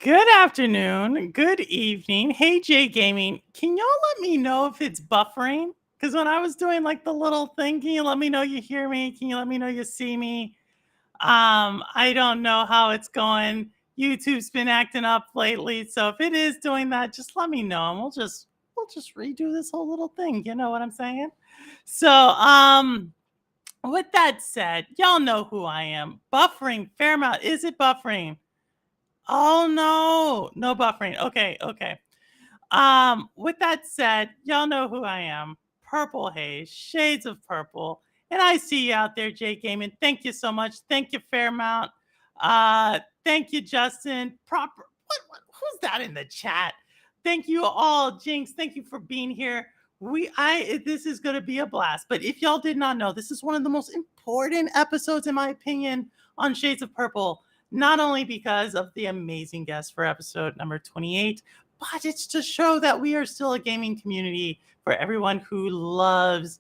Good afternoon, good evening. Hey, J Gaming, can y'all let me know if it's buffering? Because when I was doing like the little thing, can you let me know you hear me? Can you let me know you see me? I don't know how it's going. YouTube's been acting up lately, so if it is doing that, just let me know, and we'll just redo this whole little thing. You know what I'm saying? So, with that said, y'all know who I am. Buffering, Fairmount, is it buffering? Oh no, no buffering. Okay. With that said, y'all know who I am. Purple Haze, shades of purple. And I see you out there, Jay Gaming. Thank you so much. Thank you, Fairmount. Thank you, Justin. Who's that in the chat? Thank you all, Jinx. Thank you for being here. This is gonna be a blast. But if y'all did not know, this is one of the most important episodes, in my opinion, on Shades of Purple. Not only because of the amazing guest for episode number 28, but it's to show that we are still a gaming community for everyone who loves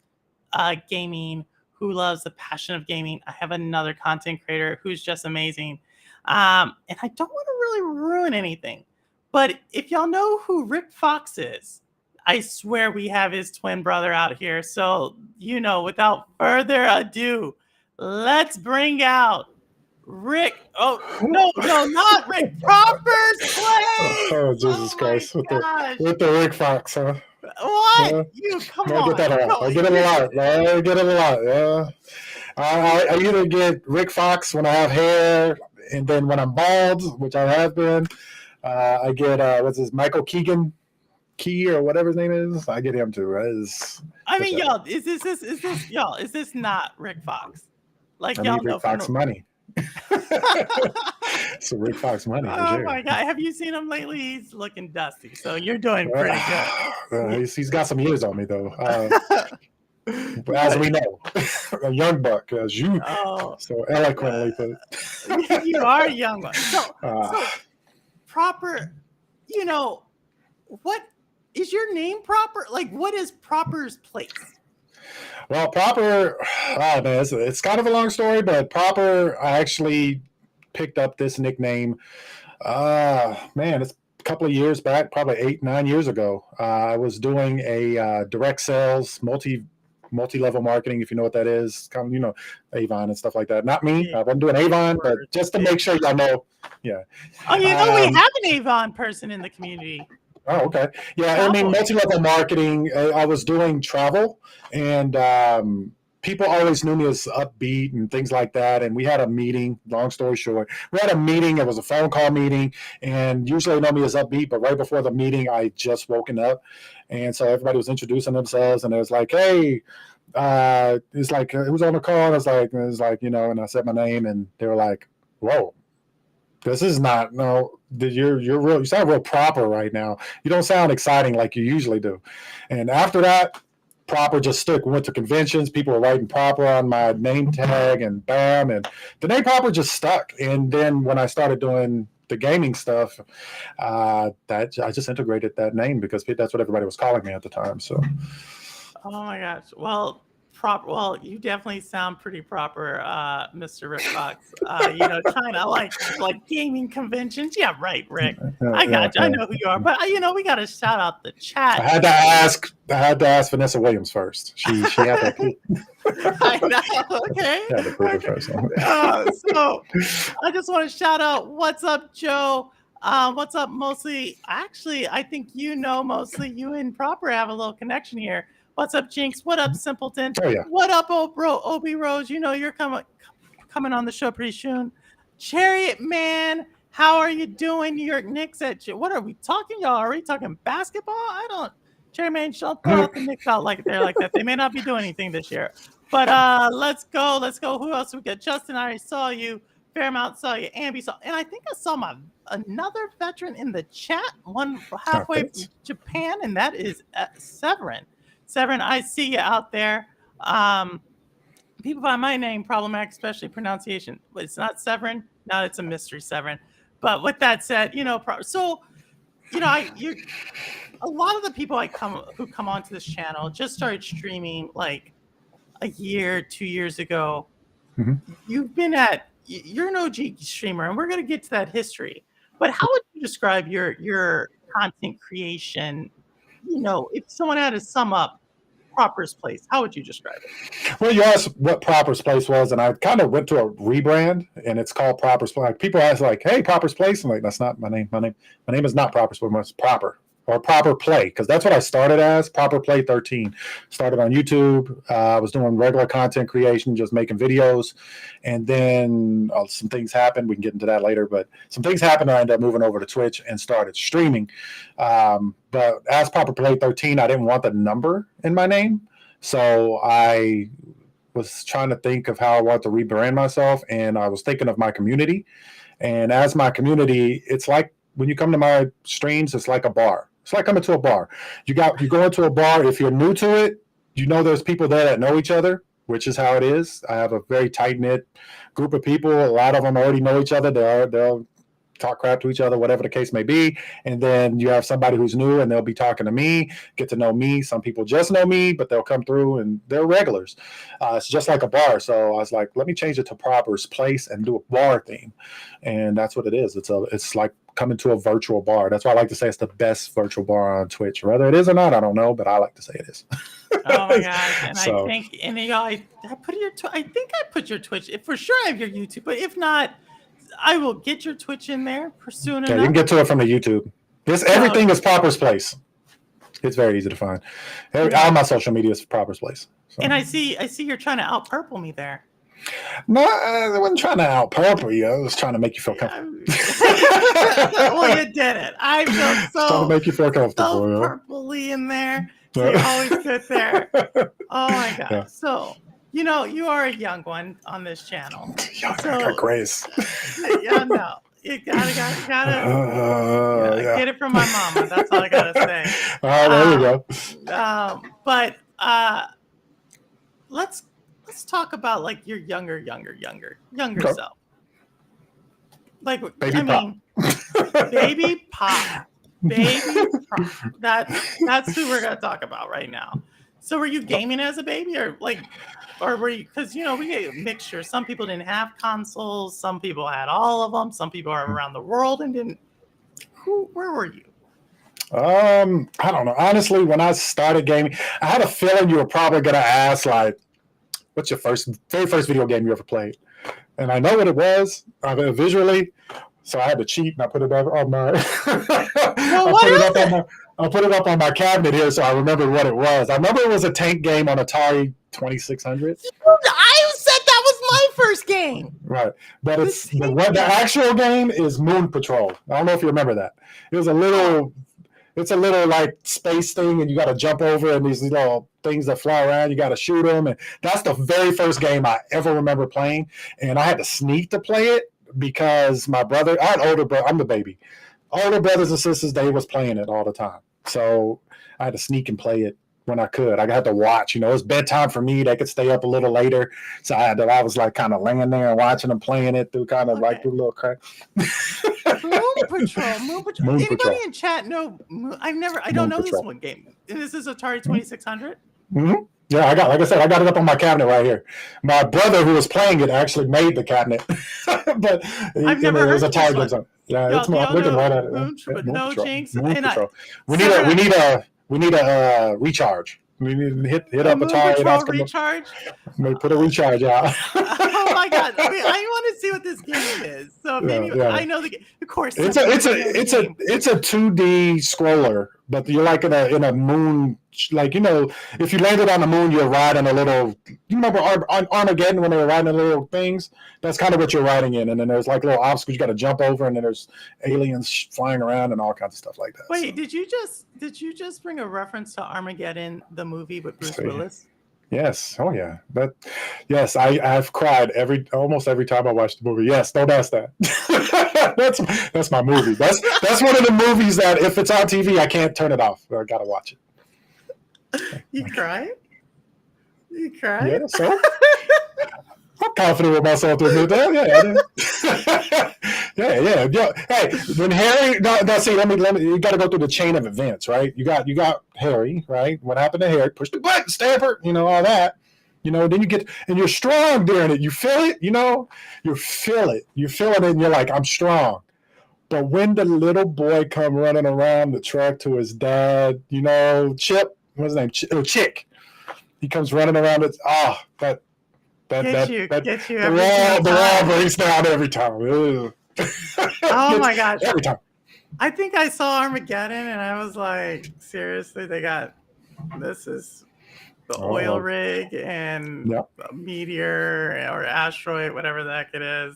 gaming, who loves the passion of gaming. I have another content creator who's just amazing. And I don't want to really ruin anything, but if y'all know who Rick Fox is, I swear we have his twin brother out here. So, without further ado, let's bring out Rick. Oh no, not Rick. Proper's place. Oh, Jesus Christ! With the Rick Fox, huh? What? Come on. I get that a lot. I get it a lot. Yeah. I either get Rick Fox when I have hair, and then when I'm bald, which I have been, I get what's his Michael Keegan Key or whatever his name is. I get him too. Right? Y'all, is this not Rick Fox? Like, y'all know Rick Fox money. So Rick Fox money for sure. Oh my God, have you seen him lately? He's looking dusty, so you're doing pretty good. He's got some years on me though. As we know, a young buck, as you so eloquently put. You are a young buck. So Proper, what is your name, Proper? Like, what is Proper's place? Well, Proper, man, it's kind of a long story, but Proper, I actually picked up this nickname, it's a couple of years back, probably 8-9 years ago. I was doing a direct sales, multi-level marketing, if you know what that is, kind of, Avon and stuff like that. Not me, I wasn't doing Avon, but just to make sure y'all know, yeah. Oh, we have an Avon person in the community. Oh, okay. Yeah, I mean, multi-level marketing, I was doing travel, and people always knew me as upbeat and things like that. And we had a meeting, long story short. We had a meeting. It was a phone call meeting, and usually they know me as upbeat, but right before the meeting, I just woken up. And so everybody was introducing themselves, and it was like, hey, it's like, who's on the call? And it was like, and I said my name, and they were like, whoa. This is not you sound real proper right now. You don't sound exciting like you usually do. And after that, Proper just stuck. We went to conventions. People were writing Proper on my name tag, and bam, and the name Proper just stuck. And then when I started doing the gaming stuff, that I just integrated that name because that's what everybody was calling me at the time. So, oh my gosh, well, you definitely sound pretty proper, Mr. Rick Fox. Kind of like gaming conventions. Yeah, right, Rick. I got you. I know who you are, but we got to shout out the chat. I had to ask Vanessa Williams first. She had to. I know. Okay. Had to prove it first. So I just want to shout out. What's up, Joe? What's up, mostly? Actually, I think mostly you and Proper have a little connection here. What's up, Jinx? What up, Simpleton? Oh, yeah. What up, Obi Rose? You're coming on the show pretty soon. Chariot Man, how are you doing? New York Knicks what are we talking, y'all? Are we talking basketball? Chariot Man, don't throw out the Knicks out like that. They may not be doing anything this year. But let's go. Who else we got? Justin, I already saw you. Fairmount saw you. Ambi saw, and I think I saw another veteran in the chat, one halfway from Japan, and that is Severin. Severin, I see you out there. People find my name problematic, especially pronunciation. But it's not Severin. No, it's a mystery Severin. But with that said, a lot of the people who come onto this channel just started streaming like a year, 2 years ago. Mm-hmm. You're an OG streamer, and we're going to get to that history. But how would you describe your content creation? If someone had to sum up Proper's Place, how would you describe it? Well, you asked what Proper's Place was, and I kind of went to a rebrand, and it's called Proper's Place. Like, people ask, like, "Hey, Proper's Place," I'm like, "That's not my name. My name is not Proper's Place. It's Proper or Proper Play," because that's what I started as. Proper Play 13. Started on YouTube. I was doing regular content creation, just making videos, and then some things happened. We can get into that later, but some things happened. I ended up moving over to Twitch and started streaming. But as Proper Play 13, I didn't want the number in my name. So I was trying to think of how I want to rebrand myself, and I was thinking of my community. And as my community, it's like when you come to my streams, it's like a bar. It's like coming to a bar. You go into a bar. If you're new to it, there's people there that know each other, which is how it is. I have a very tight knit group of people. A lot of them already know each other. They'll talk crap to each other, whatever the case may be. And then you have somebody who's new and they'll be talking to me, get to know me. Some people just know me, but they'll come through and they're regulars. It's just like a bar. So I was like, let me change it to Proper's Place and do a bar theme. And that's what it is. It's like coming to a virtual bar. That's why I like to say it's the best virtual bar on Twitch. Whether it is or not, I don't know, but I like to say it is. Oh my gosh. And so, I think, I think I put your Twitch, for sure I have your YouTube, but if not, I will get your Twitch in there soon enough. You can get to it from the YouTube. Everything is Proper's Place. It's very easy to find. All my social media is Proper's Place. So. And I see you're trying to out-purple me there. No, I wasn't trying to out-purple you. I was trying to make you feel comfortable. Well, you did it. I feel so trying to make you feel comfortable. So purpley in there. So you always sit there. Oh my God. Yeah. So you are a young one on this channel. I got grace. Yeah, no. You gotta get it from my mama. That's all I gotta say. All right, there you go. But let's talk about like your younger okay. self. Like baby pop. Baby pop. Baby pop. That's who we're gonna talk about right now. So were you gaming as a baby or were you, because we get a mixture. Some people didn't have consoles, some people had all of them, some people are around the world and didn't. Where were you? I don't know. Honestly, when I started gaming, I had a feeling you were probably gonna ask, like, what's your very first video game you ever played? And I know what it was visually, so I had to cheat and I put it up on my. I put it up on my cabinet here, so I remembered what it was. I remember it was a tank game on Atari 2600. I said that was my first game. Right, but the actual game is Moon Patrol. I don't know if you remember that. It's a little like space thing, and you got to jump over and these little things that fly around. You got to shoot them, and that's the very first game I ever remember playing. And I had to sneak to play it because my brother, I had older brother, I'm the baby. Older brothers and sisters, they was playing it all the time. So I had to sneak and play it when I could. I had to watch, it was bedtime for me. They could stay up a little later. So I was like kind of laying there and watching them playing it through kind of like through a little crack. Moon Patrol. Anybody in chat know? I don't know this one game. This is Atari 2600? Mm-hmm. Yeah, I got it up on my cabinet right here. My brother who was playing it actually made the cabinet. But I've never heard of this one. Yeah, I'm looking right at it. No jinx. We need a recharge. We need to hit up Atari. Recharge? Put a recharge out. Oh my God! I want to see what this game is. So maybe I know the game. Of course, it's a 2D scroller, but you're like in a moon. Like, if you landed on the moon, you're riding a little. You remember Armageddon when they were riding the little things? That's kind of what you're riding in, and then there's like little obstacles you got to jump over, and then there's aliens flying around and all kinds of stuff like that. Wait, did you just bring a reference to Armageddon, the movie with Bruce Willis? Yes. Oh yeah. Yes. I've cried almost every time I watch the movie. Yes. Don't ask that. that's my movie. That's one of the movies that if it's on TV, I can't turn it off. I gotta watch it. You cried? Yeah. So I'm confident with myself to admit that. Yeah. Hey, when Harry, see, let me. You got to go through the chain of events, right? You got Harry, right? What happened to Harry? Push the button, Stamper, all that. Then you get, and you're strong during it. You feel it, you feel it, and you're like, I'm strong. But when the little boy come running around the track to his dad, Chip, what's his name? Chick. He comes running around. That Get you the every single wall time. breaks down every time. Oh my gosh. Every time. I think I saw Armageddon and I was like, seriously, this is the oil rig and a meteor or asteroid, whatever the heck it is.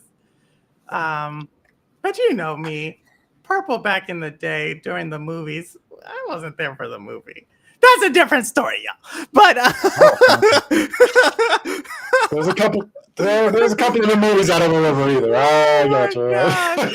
But you know me, purple back in the day during the movies, I wasn't there for the movie. That's a different story, y'all. But there's a couple of the movies I don't remember either. I got you.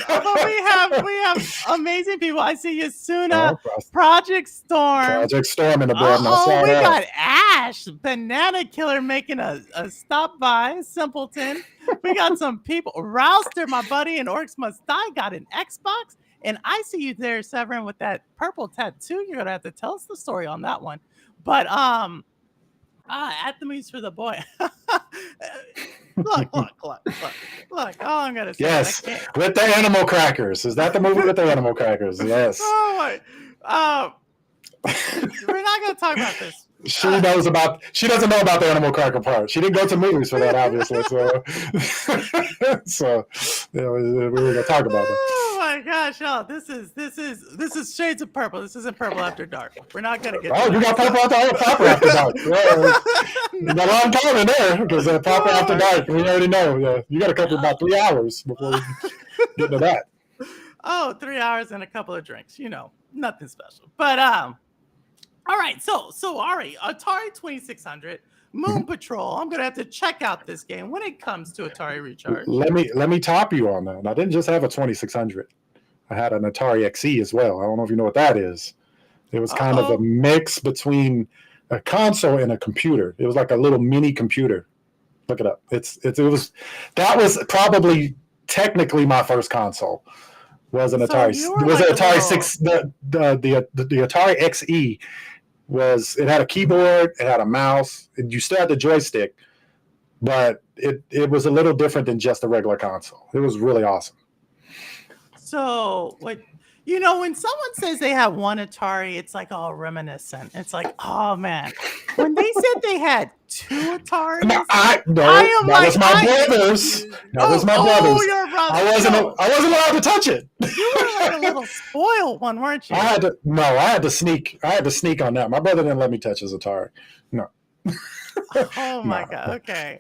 But we have amazing people. I see Yasuna, Project Storm. Project Storm in the building. Oh, we got Ash, Banana Killer making a stop by, Simpleton. We got some people. Rouster, my buddy, and Orcs Must Die got an Xbox. And I see you there, Severin, with that purple tattoo. You're gonna have to tell us the story on that one. But at the movies for the boy. Look. All I'm gonna say. Yes, with the animal crackers. Is that the movie with the animal crackers? Yes. Oh my. We're not gonna talk about this. She doesn't know about the animal cracker part. She didn't go to movies for that, obviously. So we were gonna talk about it. Oh my gosh, y'all! This is shades of purple. This isn't Purple After Dark. We're not gonna get. Oh, you got Purple After Dark. You got a long time in there because Purple After Dark. We already know. Yeah, you got to cover about 3 hours before we get to that. Oh, 3 hours and a couple of drinks. Nothing special. But all right, so Ari, Atari 2600, Moon Patrol. I'm gonna have to check out this game when it comes to Atari Recharge. Let me top you on that. I didn't just have a 2600. I had an Atari XE as well. I don't know if you know what that is. It was kind of a mix between a console and a computer. It was like a little mini computer. Look it up. That was probably technically my first console. Was an Atari. It was an Atari 6. The Atari XE was. It had a keyboard. It had a mouse. You still had the joystick, but it was a little different than just a regular console. It was really awesome. So, when someone says they have one Atari, it's like all reminiscent. It's like, oh man, when they said they had two Ataris, that was my brother's. That was my brother's. Your brother. I wasn't allowed to touch it. You were like a little spoiled one, weren't you? I had to sneak on that. My brother didn't let me touch his Atari. No. Oh my God. Okay.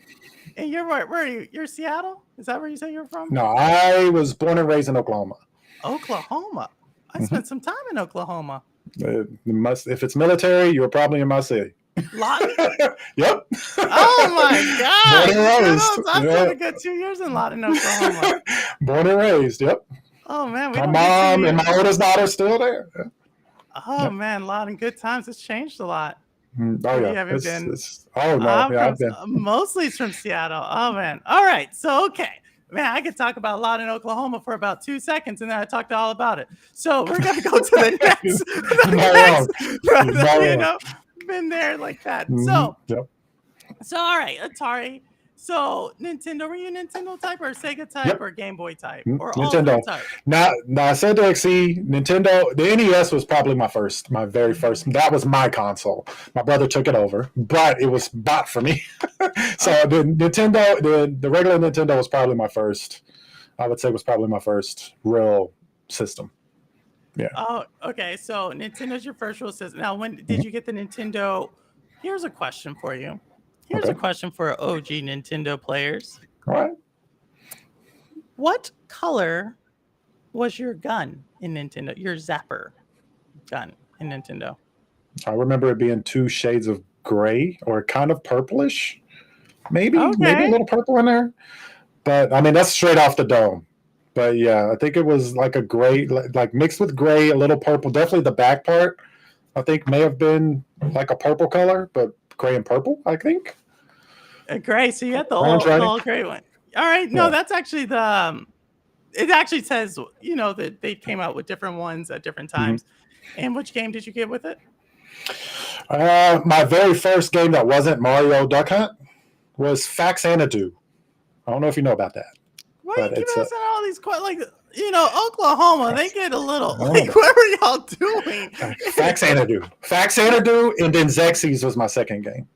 And where are you? You're Seattle? Is that where you say you're from? No, I was born and raised in Oklahoma. Oklahoma. I spent some time in Oklahoma. If it's military, you're probably in my city. Lawton? Yep. Oh my God. Born and raised. I spent a good 2 years in Lawton, Oklahoma. Born and raised, yep. Oh man. My mom and my oldest daughter still there. Oh man, Lawton, good times. It's changed a lot. Oh yeah. You haven't been. I've been. Mostly it's from Seattle. Oh man. All right. So okay. Man, I could talk about Lawton, Oklahoma for about 2 seconds, and then I talked all about it. So we're gonna go to the next. Been there like that. Mm-hmm. So all right, Atari. So Nintendo, were you a Nintendo type or Sega type or Game Boy type or Nintendo? All type? Now I said the XE. Nintendo. The NES was probably my very first. That was my console. My brother took it over, but it was bought for me. So the Nintendo, the regular Nintendo was probably my first. I would say was probably my first real system. Yeah. Oh, okay. So Nintendo's your first real system. Now, when did you get the Nintendo? Here's a question for you. Here's a question for OG Nintendo players. All right. What color was your gun in Nintendo? Your zapper gun in Nintendo? I remember it being 2 shades of gray or kind of purplish. Maybe a little purple in there. But I mean, that's straight off the dome. But yeah, I think it was like a gray, like mixed with gray, a little purple. Definitely the back part, I think, may have been like a purple color, but gray and purple, I think. Gray. So you had the old gray one. All right. No, that's actually it actually says, that they came out with different ones at different times. Mm-hmm. And which game did you get with it? My very first game that wasn't Mario Duck Hunt was Faxanadu. I don't know if you know about that. Why are you keep asking all these questions? Oklahoma, they get a little like, what were y'all doing? Fax Xanadu, and then Xerxes was my second game.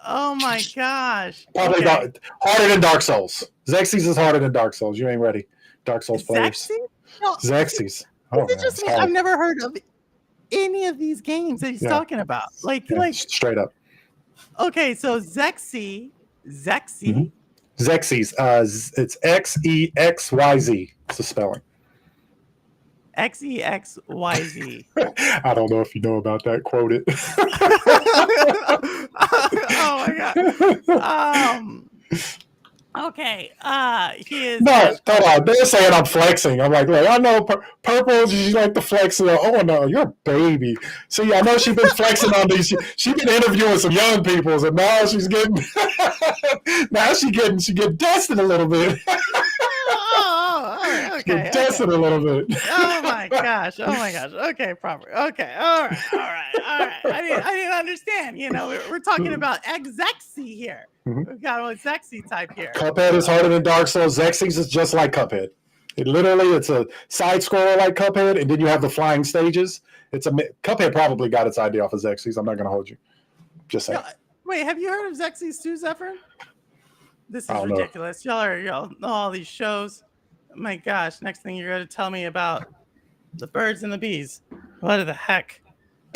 Oh my gosh! Probably harder than Dark Souls. Xerxes is harder than Dark Souls. You ain't ready, Dark Souls players. Xerxes. Oh, is it just me? I've never heard of any of these games that he's talking about. Like straight up. Okay, so Xerxes. Mm-hmm. Xerxes. It's XEXYZ. It's the spelling. XEXYZ. I don't know if you know about that. Quote it. Oh my god. Okay. He is. No, hold on. They're saying I'm flexing. I'm like, look, I know Purple. She like to flex. Oh no, you're a baby. See, I know she's been flexing on these. She's been interviewing some young people, and now she's getting. She getting tested a little bit. Okay. Tested a little bit. Oh my gosh. Okay, proper. Okay. All right. I didn't understand. We're talking about Xerxes here. Mm-hmm. We've got a Xerxes type here. Cuphead is harder than Dark Souls. Xerxes is just like Cuphead. It's a side scroller like Cuphead, and then you have the flying stages. Cuphead probably got its idea off of Xerxes. I'm not going to hold you. Just saying. Wait, have you heard of Xerxes 2, Zephyr? This is ridiculous. Y'all know all these shows. My gosh, next thing you're going to tell me about the birds and the bees. What the heck?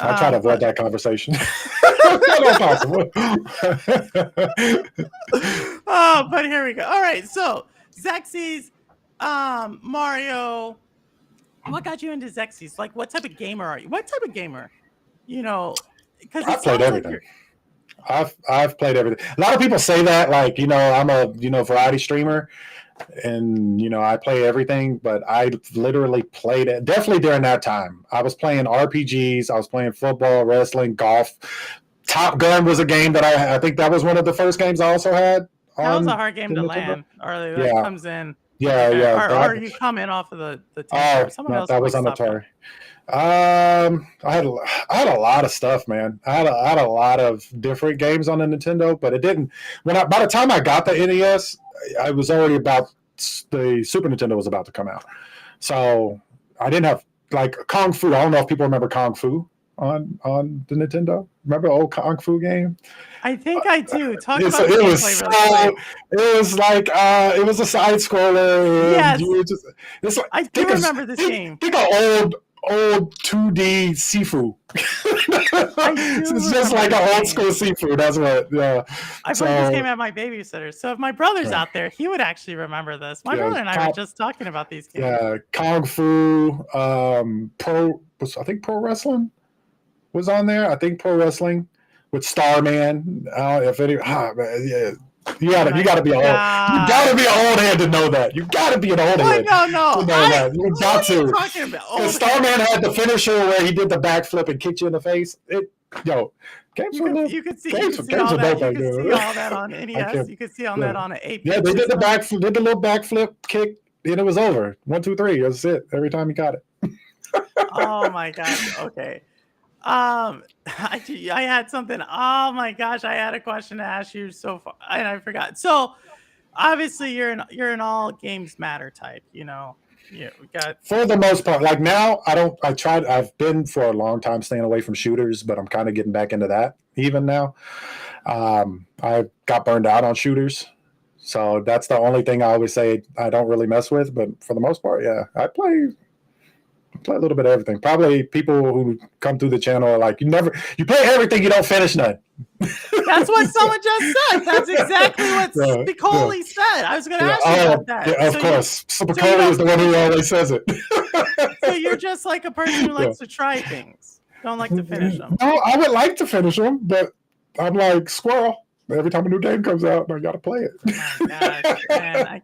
I'll try to avoid that conversation. But here we go. All right, so Xerxes, Mario. What got you into Xerxes? Like, what type of gamer are you? Because I've played everything. I've played everything. A lot of people say that, like, I'm a variety streamer. And I play everything, but I literally played it definitely during that time. I was playing RPGs, I was playing football, wrestling, golf. Top Gun was a game that I think that was one of the first games I also had. That was a hard game to land. Or that comes in. Or you come in off of the team. Someone else that was on the Atari. I had a lot of stuff, man. I had a lot of different games on the Nintendo, but it didn't. By the time I got the NES, I was already the Super Nintendo was about to come out, so I didn't have like Kung Fu. I don't know if people remember Kung Fu on the Nintendo. Remember the old Kung Fu game? I think I do. It was a side scroller. Yes. I do remember this game. Think of old 2D Sifu. It's just like an old school Sifu. That's what. Yeah. I played this game at my babysitter. So if my brother's out there, he would actually remember this. My brother and I were just talking about these games. Yeah, Kung Fu. I think Pro Wrestling was on there. I think Pro Wrestling with Starman. You gotta be old. You gotta be an old head to know that. You gotta be an old head. No. To know that. You got to. Talking about because Starman had the finisher where he did the backflip and kicked you in the face. You could see all that on NES. You could see all that on an 8. Yeah, they did the little backflip kick, and it was over. 1, 2, 3. That's it. Every time you got it. Oh my gosh. Okay. I had something. Oh my gosh, I had a question to ask you so far, and I forgot. So, obviously, you're an all games matter type. We got for the most part. Like now, I've been for a long time staying away from shooters, but I'm kind of getting back into that even now. I got burned out on shooters, so that's the only thing I always say I don't really mess with. But for the most part, yeah, I play a little bit of everything. Probably people who come through the channel are like, you play everything, you don't finish none. That's what someone just said. That's exactly what Spicoli said. I was going to ask you about that. Yeah, of course. Spicoli is the one who always says it. So you're just like a person who likes to try things. Don't like to finish them. No, I would like to finish them, but I'm like Squirrel. Every time a new game comes out, I gotta play it. Oh my gosh, man.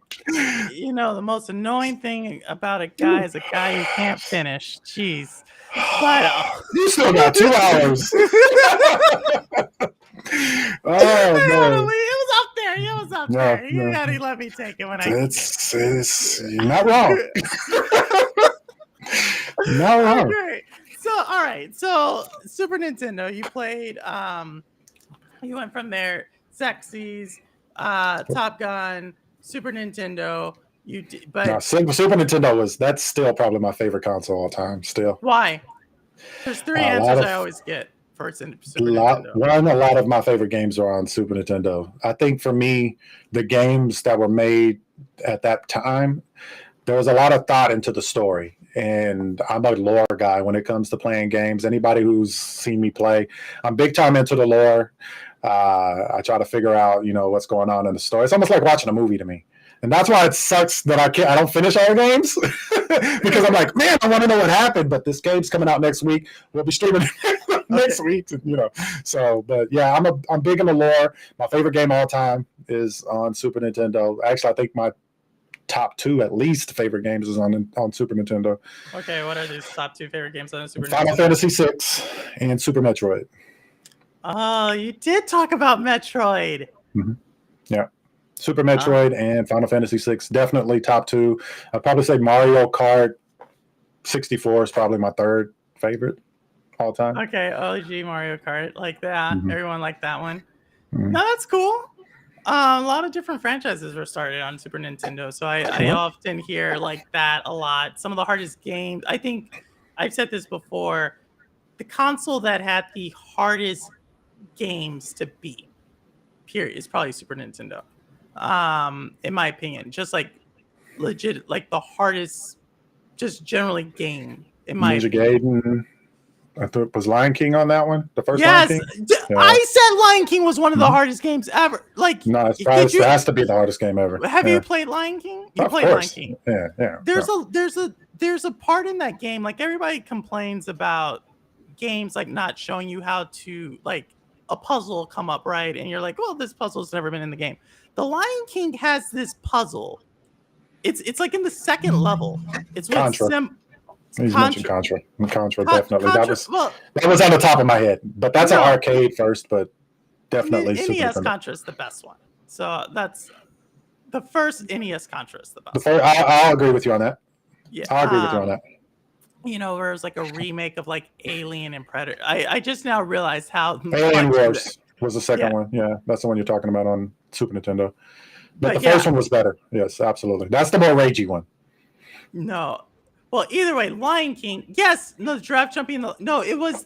The most annoying thing about a guy is a guy who can't finish. Jeez. But you still got 2 hours. Oh man. It was up there. You gotta let me take it when you're not wrong. Not wrong. Okay. So all right. So Super Nintendo, you played you went from there, Xerxes, Top Gun, Super Nintendo. You did, No, but Super Nintendo that's still probably my favorite console all time. Still, why? There's three a lot answers I of always get for Super Nintendo. a lot of my favorite games are on Super Nintendo. I think for me, the games that were made at that time, there was a lot of thought into the story. And I'm a lore guy when it comes to playing games. Anybody who's seen me play, I'm big time into the lore. I try to figure out, what's going on in the story. It's almost like watching a movie to me. And that's why it sucks that I don't finish all games because I'm like, man, I want to know what happened. But this game's coming out next week. We'll be streaming next week, So, but yeah, I'm big in the lore. My favorite game all time is on Super Nintendo. Actually, I think my top two at least favorite games is on Super Nintendo. Okay, what are these top two favorite games on Super Nintendo? Final Fantasy VI and Super Metroid. Oh, you did talk about Metroid. Mm-hmm. Yeah. Super Metroid and Final Fantasy VI, definitely top two. I'd probably say Mario Kart 64 is probably my third favorite all time. Okay, OG Mario Kart, like that. Mm-hmm. Everyone liked that one. Mm-hmm. No, that's cool. A lot of different franchises were started on Super Nintendo, so I often hear like that a lot. Some of the hardest games, I think I've said this before, the console that had the hardest games to beat, period, is probably Super Nintendo. In my opinion, just like legit, like the hardest, just generally game. In my Ninja Gaiden. I thought was Lion King on that one. The first yes, Lion King. Yeah. I said Lion King was one of the hardest games ever. Like, no, it has to be the hardest game ever. Have you played Lion King? You of played course. Lion King. Yeah. There's a part in that game. Like everybody complains about games like not showing you how to like a puzzle come up, right? And you're like, well, this puzzle's never been in the game. The Lion King has this puzzle. It's like in the second level. It's with Contra. He's mentioned Contra. Contra, definitely. Contra, that was on the top of my head. But that's an arcade first, but definitely NES Contra is the best one. So that's the first NES Contra is the best. I'll agree with you on that. Yeah, I'll agree with you on that. Where it was like a remake of like Alien and Predator. I just now realized how Alien Wars was the second one. Yeah, that's the one you're talking about on Super Nintendo. But the first one was better. Yes, absolutely. That's the more ragey one. No. Well, either way, Lion King. Yes, no, the giraffe jumping. No, it was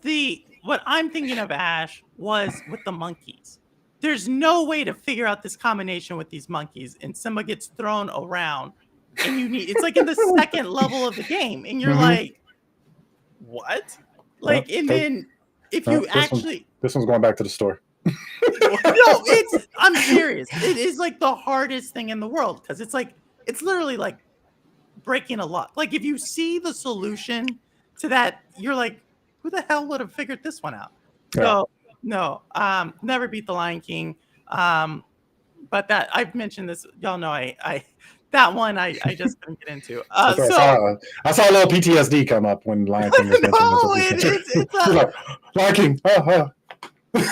what I'm thinking of, Ash, was with the monkeys. There's no way to figure out this combination with these monkeys, and Simba gets thrown around, and it's like in the second level of the game, and you're like, what? Like, and then if you actually, this one's going back to the store. No, I'm serious. It is like the hardest thing in the world because it's literally like breaking a lock. Like if you see the solution to that, you're like, who the hell would have figured this one out? Yeah. So no, never beat the Lion King. But that I've mentioned this, y'all know I that one I just couldn't get into. Okay, so I saw a little PTSD come up when Lion King was mentioned. It's like Lion King. No, because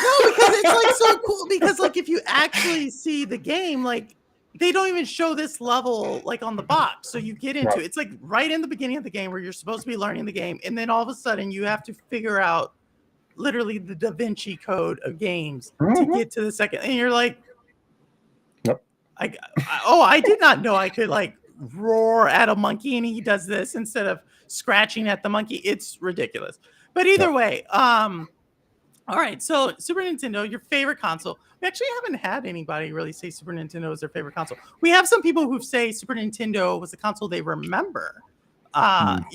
it's like so cool. Because like if you actually see the game, like they don't even show this level like on the box. So you get into it's like right in the beginning of the game where you're supposed to be learning the game, and then all of a sudden you have to figure out literally the Da Vinci Code of games to get to the second, and you're like, I did not know I could like roar at a monkey and he does this instead of scratching at the monkey. It's ridiculous. But either way, all right, so Super Nintendo, your favorite console. We actually haven't had anybody really say Super Nintendo is their favorite console. We have some people who say Super Nintendo was a console they remember, and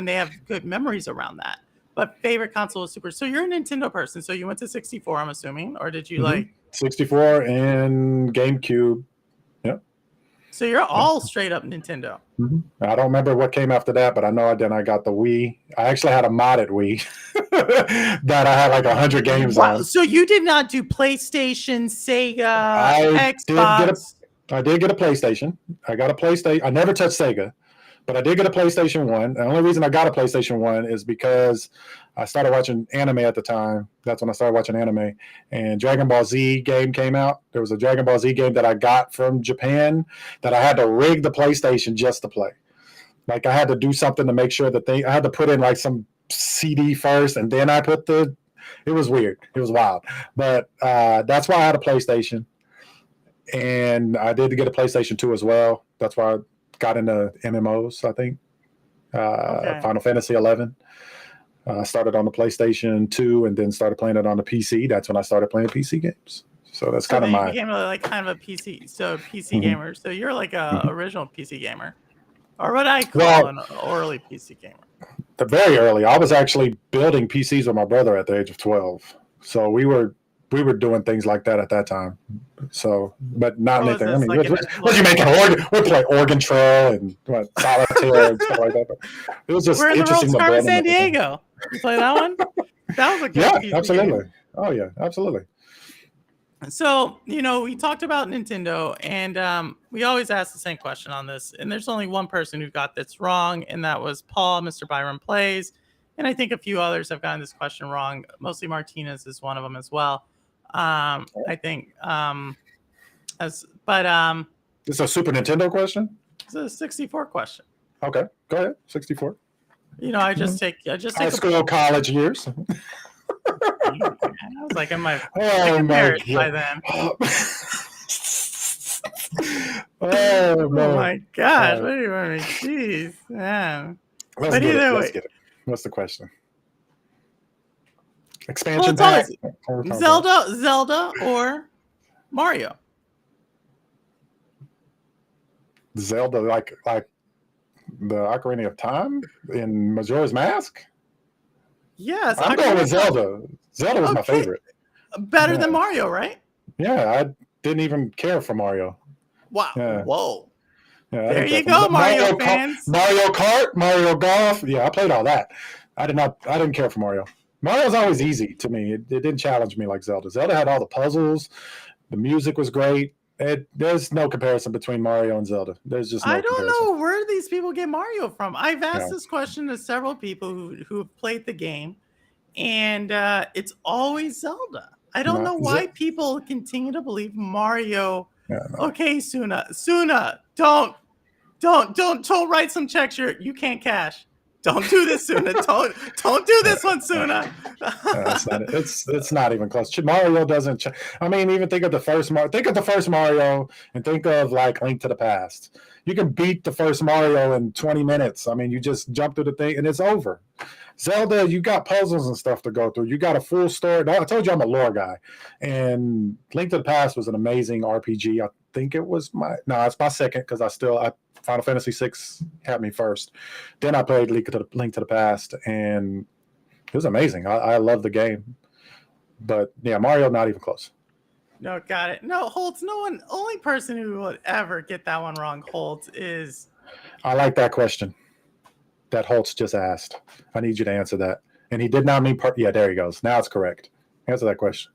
they have good memories around that. But favorite console is Super. So you're a Nintendo person. So you went to 64, I'm assuming, or did you like 64 and GameCube? Yep. So you're all straight up Nintendo. Mm-hmm. I don't remember what came after that, but I know I got the Wii. I actually had a modded Wii that I had like 100 games on. So you did not do PlayStation, Sega, Xbox? I did get a PlayStation. I got a PlayStation. I never touched Sega, but I did get a PlayStation 1. The only reason I got a PlayStation 1 is because I started watching anime at the time. That's when I started watching anime. And Dragon Ball Z game came out. There was a Dragon Ball Z game that I got from Japan that I had to rig the PlayStation just to play. Like I had to do something to make sure that I had to put in like some CD first, and then I it was weird. It was wild. But that's why I had a PlayStation. And I did get a PlayStation 2 as well. That's why got into MMOs, I think. Okay. Final Fantasy 11. Started on the PlayStation 2 and then started playing it on the PC. That's when I started playing PC games. So that's kind of then you my. became like kind of a PC Mhm. gamer. So you're like a original PC gamer, or what I call Well, an early PC gamer. very early. I was actually building PCs with my brother at the age of 12. So we were doing things like that at that time. So, but not What was anything. I this mean, like? what you making? We play Oregon Trail and Solitaire and stuff like that. But it was just We're in the interesting World's to Car build them San at the time. Diego. You play that one? That was a good Yeah, PC absolutely. game. Oh yeah, absolutely. So, we talked about Nintendo, and we always ask the same question on this. And there's only one person who got this wrong, and that was Paul, Mr. Byron Plays. And I think a few others have gotten this question wrong. Mostly Martinez is one of them as well. I think. This is a Super Nintendo question. It's a 64 question. Okay, go ahead. 64. I just take high school, college years. I was like, am I embarrassed by then? Oh my gosh! What do you want me? Jeez, man. Let's get it. Let's get it. What's the question? Expansion pack? Zelda or Mario? Zelda, like the Ocarina of Time in Majora's Mask? Yes, I'm going with Zelda. Zelda was my favorite. Better than Mario, right? Yeah, I didn't even care for Mario. Wow. Yeah. Whoa. Yeah, there you go, Mario fans. Mario Kart, Mario Golf. Yeah, I played all that. I didn't care for Mario. Mario's always easy to me. It didn't challenge me like Zelda. Zelda had all the puzzles. The music was great. There's no comparison between Mario and Zelda. There's just no comparison. I don't know where these people get Mario from. I've asked this question to several people who have played the game, and it's always Zelda. I don't know why people continue to believe Mario. Yeah, no. Okay, Suna, don't write some checks you can't cash. Don't do this, Suna. Don't do this one, Suna. It's not even close. Mario doesn't. I mean, even think of the first Mario. Think of the first Mario, and think of like Link to the Past. You can beat the first Mario in 20 minutes. I mean, you just jump through the thing, and it's over. Zelda, you got puzzles and stuff to go through. You got a full story. I told you I'm a lore guy, and Link to the Past was an amazing RPG. I think it was it's my second because Final Fantasy VI had me first. Then I played Link to the Past, and it was amazing. I love the game. But yeah, Mario, not even close. No, got it. No, Holtz, only person who would ever get that one wrong, Holtz, is... I like that question that Holtz just asked. I need you to answer that. And he did not mean... Yeah, there he goes. Now it's correct. Answer that question.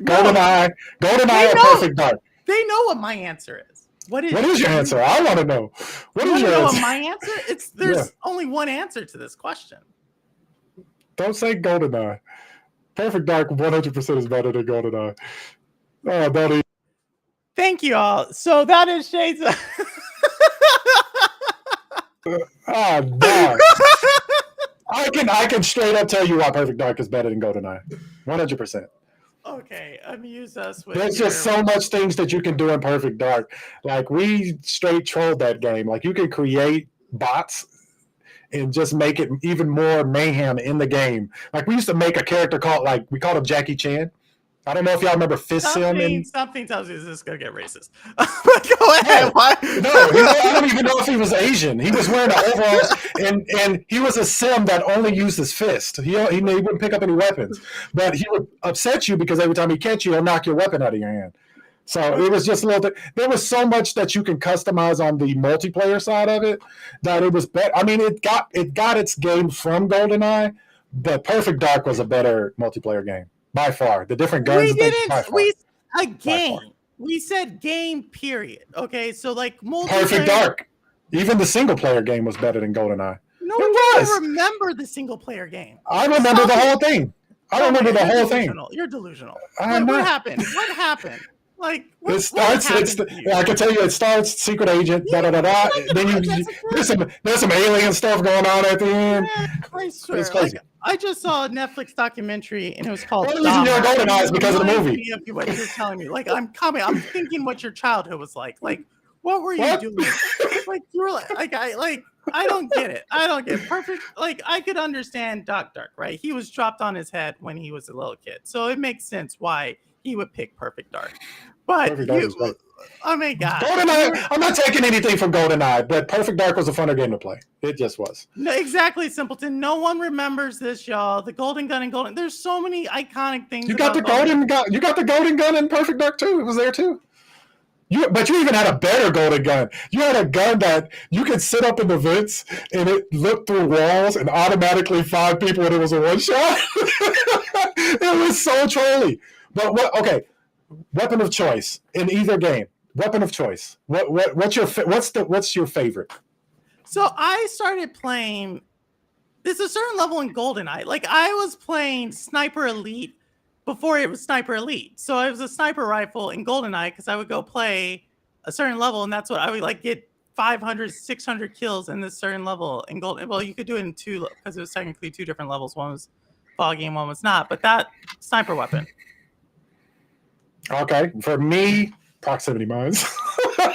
GoldenEye or Perfect Dark? They know what my answer is. What is your answer? I want to know. What is your answer? My answer? There's only one answer to this question. Don't say GoldenEye. Perfect Dark 100% is better than GoldenEye. Oh, buddy. Thank you all. So that is Shades. Oh, no. I can straight up tell you why Perfect Dark is better than GoldenEye. 100%. Okay, amuse us with. There's just so much things that you can do in Perfect Dark. Like, we straight trolled that game. Like, you can create bots and just make it even more mayhem in the game. Like, we used to make a character we called him Jackie Chan. I don't know if y'all remember Fist Sim. Something tells you this is going to get racist. Go ahead. Why? No, I don't even know if he was Asian. He was wearing an overalls, and he was a sim that only used his fist. He wouldn't pick up any weapons. But he would upset you because every time he catch you, he'll knock your weapon out of your hand. So it was just a little bit. There was so much that you can customize on the multiplayer side of it that it was better. I mean, it got its game from GoldenEye, but Perfect Dark was a better multiplayer game. By far, the different guns. We said game. Period. Okay, so like Perfect Dark. Even the single player game was better than GoldenEye. No, I remember the single player game. I remember the whole thing. I remember the whole thing. You're delusional. What happened? What happened? Like it starts. I can tell you, it starts secret agent. Then there's some alien stuff going on at the end. It's crazy. I just saw a Netflix documentary and it was called. The reason you're GoldenEye is because of the movie. What you're telling me, like I'm thinking what your childhood was like. Like What were you What? doing? Like you were I don't get it. I don't get it. Perfect. Like I could understand Dark, right? He was dropped on his head when he was a little kid, so it makes sense why he would pick Perfect Dark. But Perfect Dark is great. oh my god, GoldenEye. I'm not taking anything from GoldenEye, but Perfect Dark was a funner game to play. It just was. No, exactly, Simpleton. No one remembers this, y'all. The Golden Gun and Golden. There's so many iconic things. You got the golden gun. You got the golden gun in Perfect Dark too. It was there too. But you even had a better golden gun. You had a gun that you could sit up in the vents and it looked through walls and automatically find people when it was a one shot. It was so trolly. But okay, weapon of choice in either game. Weapon of choice. What's your favorite? So I started playing. There's a certain level in GoldenEye. Like I was playing Sniper Elite before it was Sniper Elite. So it was a sniper rifle in GoldenEye because I would go play a certain level, and that's what I would like get 500, 600 kills in this certain level in Golden. Well, you could do it in two because it was technically two different levels. One was foggy and one was not. But that sniper weapon. Okay, for me, proximity mines.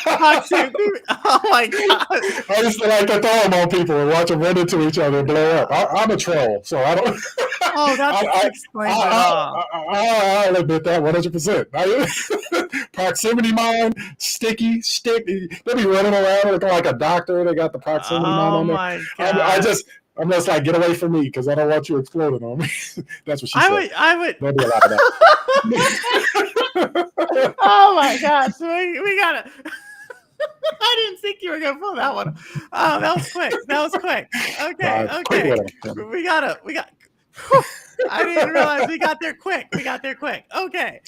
Proximity. Oh my god! I used to like to throw them on people and watch them run into each other and blow up. I'm a troll, so I don't. Oh, that's explains it all. I'll admit that 100%. Proximity mine, stick. They be running around looking like a doctor. They got the proximity mine on there. Oh my god! I'm just like, get away from me because I don't want you exploding on me. That's what she said. I would. There'll be a lot of that. Oh my god! So we gotta. I didn't think you were gonna pull that one. Oh, that was quick. Okay. Quick. We got. Whew, I didn't realize we got there quick. Okay.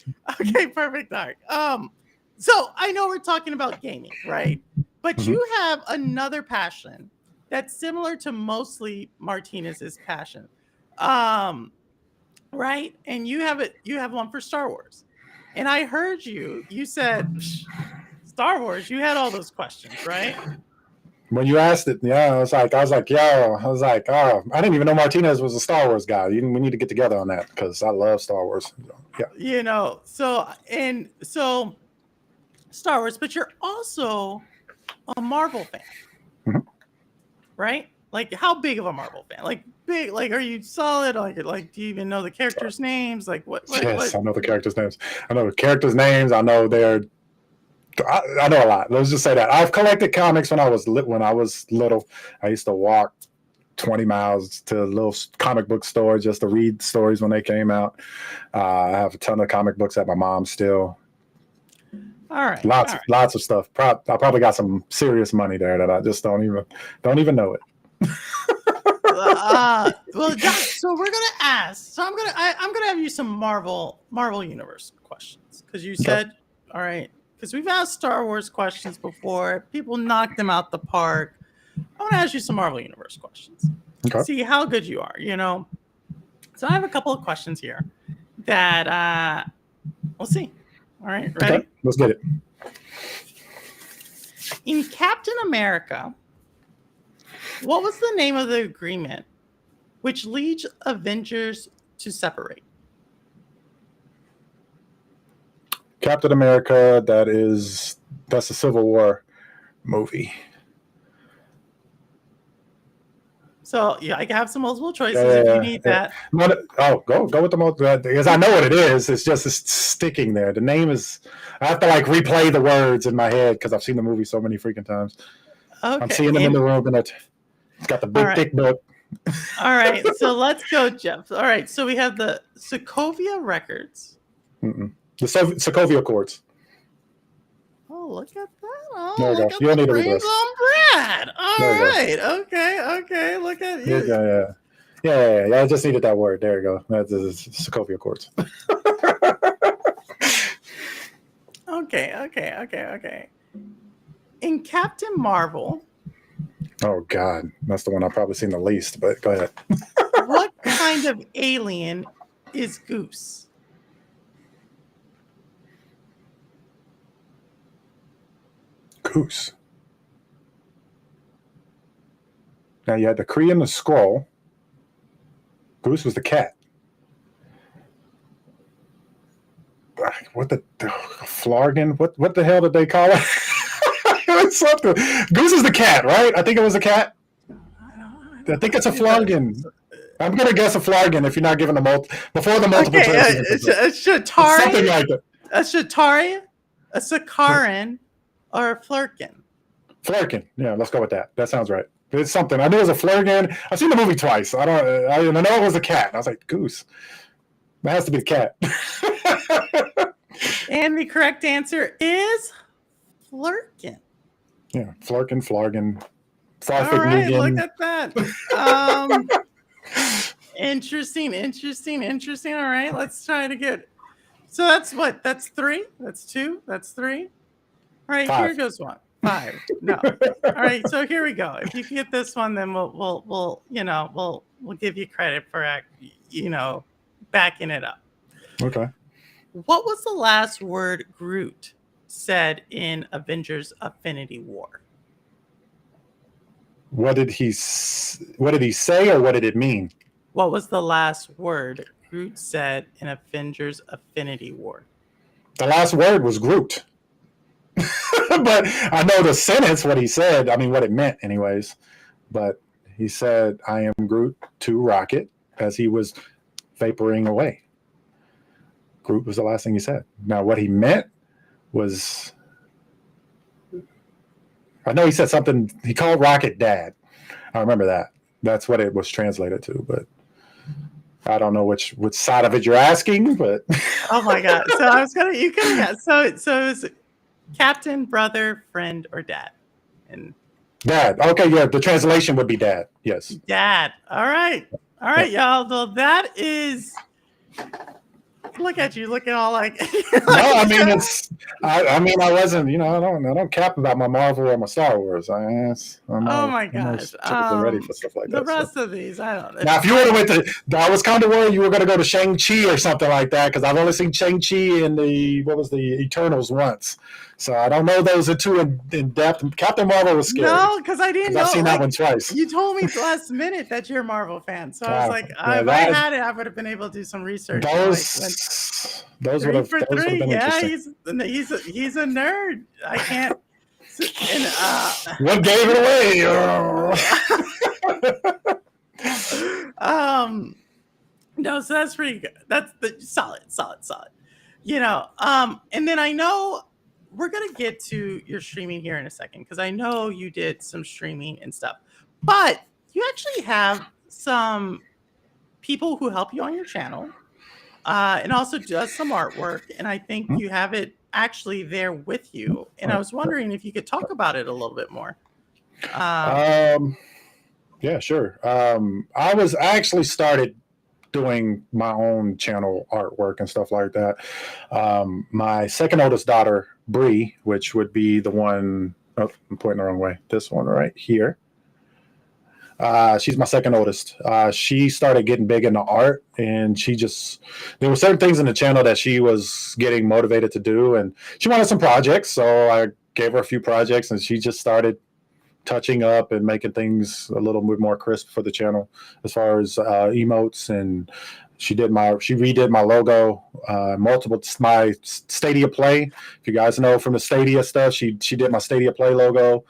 Perfect Dark. So I know we're talking about gaming, right? But you have another passion that's similar to mostly Martinez's passion, right? And you have one for Star Wars. And I heard you said Star Wars. You had all those questions, right? When you asked it, yeah, I was like, oh, I didn't even know Martinez was a Star Wars guy. We need to get together on that because I love Star Wars. Yeah. So Star Wars, but you're also a Marvel fan, right? Like, how big of a Marvel fan? Like, big? Like, are you solid? Like, do you even know the characters' names? Like, what? Yes, I know the characters' names. I know their. I know a lot. Let's just say that I've collected comics when I was little. I used to walk 20 miles to a little comic book store just to read stories when they came out. I have a ton of comic books at my mom's still. All right, lots of stuff. I probably got some serious money there that I just don't even know it. Well, Josh, so we're gonna ask. So I'm gonna have you some Marvel Universe questions because you said, all right. Because we've asked Star Wars questions before. People knocked them out the park. I want to ask you some Marvel Universe questions. Okay. See how good you are, So I have a couple of questions here that we'll see. All right, ready? Okay, let's get it. In Captain America, what was the name of the agreement which leads Avengers to separate? Captain America, that's a Civil War movie. So yeah, I can have some multiple choices if you need that. Go with the multiple because I know what it is. It's just sticking there. The name is. I have to replay the words in my head because I've seen the movie so many freaking times. Okay. I'm seeing them in the room, and it's got the big thick book. All right, so let's go, Jeff. All right, so we have the Sokovia Records. The Sokovia Accords. Oh, look at that. Oh, there you go. You don't need to read this. On Brad. All right. Okay. Look at you. Yeah. I just needed that word. There you go. That's the Sokovia Accords. Okay. In Captain Marvel. Oh, God. That's the one I've probably seen the least, but go ahead. What kind of alien is Goose? Goose. Now you had the Kree and the Skrull. Goose was the cat. What the Flargan? What the hell did they call it? It's something. Goose is the cat, right? I think it was a cat. I think it's a flargon. I'm gonna guess a flargon if you're not giving the before the multiple Okay, choice. a It's something Shatari, like that. a Shatari, a Sakaran, or a Flurkin. Flurkin. Yeah, let's go with that. That sounds right. It's something. I knew it was a flurkin. I've seen the movie twice. I know it was a cat. I was like, goose. That has to be a cat. And the correct answer is Flurkin. Yeah, flurkin, flargon. All right, look at that. Interesting. All right, let's try to get. So that's what? That's 3. That's 2. That's 3. All right, 5. Here goes 1. 5. No. All right, so here we go. If you get this one, then we'll give you credit for backing it up. Okay. What was the last word Groot said in Avengers: Infinity War? What did he say, or what did it mean? What was the last word Groot said in Avengers: Infinity War? The last word was Groot. But I know the sentence, what he said, I mean, what it meant anyways. But he said, I am Groot to Rocket, as he was vaporing away. Groot was the last thing he said. Now, what he meant was, I know he said something, he called Rocket Dad. I remember that. That's what it was translated to, but I don't know which side of it you're asking, but. Oh my God. So you could have guessed. So it was Captain, brother, friend, or dad? And Dad. Okay, yeah, the translation would be dad. Yes. Dad. All right, y'all. Well, that is. Look at you, looking all like. No, I mean it's. I mean, I wasn't. I don't cap about my Marvel or my Star Wars. I'm oh my gosh! typically ready for stuff like that. The rest of these, I don't know. Now, if you would have went to, I was kind of worried you were going to go to Shang-Chi or something like that, because I've only seen Shang-Chi in the Eternals once, so I don't know those are too in depth. Captain Marvel was scary. No, because I didn't know. I've seen that one twice. You told me last minute that you're a Marvel fan, so I was like, if I had it, I would have been able to do some research. Those would have been yeah, interesting. he's a nerd. I can't. What gave it away? No, so that's pretty good. That's the solid. And then I know we're gonna get to your streaming here in a second, because I know you did some streaming and stuff, but you actually have some people who help you on your channel, and also does some artwork, and I think you have it actually there with you, and I was wondering if you could talk about it a little bit more. Yeah, sure. I was actually started doing my own channel artwork and stuff like that. My second oldest daughter, Bree, which would be the one, I'm pointing the wrong way, this one right here. She's my second oldest. She started getting big into art, and there were certain things in the channel that she was getting motivated to do, and she wanted some projects. So I gave her a few projects, and she just started touching up and making things a little bit more crisp for the channel as far as emotes. And she redid my logo, my Stadia Play. If you guys know from the Stadia stuff, she did my Stadia Play logo.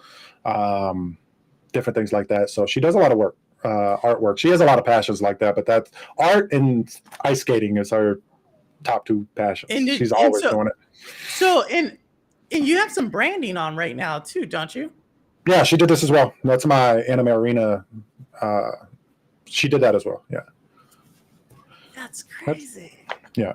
Different things like that. So she does a lot of work, artwork. She has a lot of passions like that, but that art and ice skating is her top 2 passions. She's always doing it. So, and you have some branding on right now too, don't you? Yeah, she did this as well. That's my Anime Arena. She did that as well. Yeah. That's crazy. Yeah.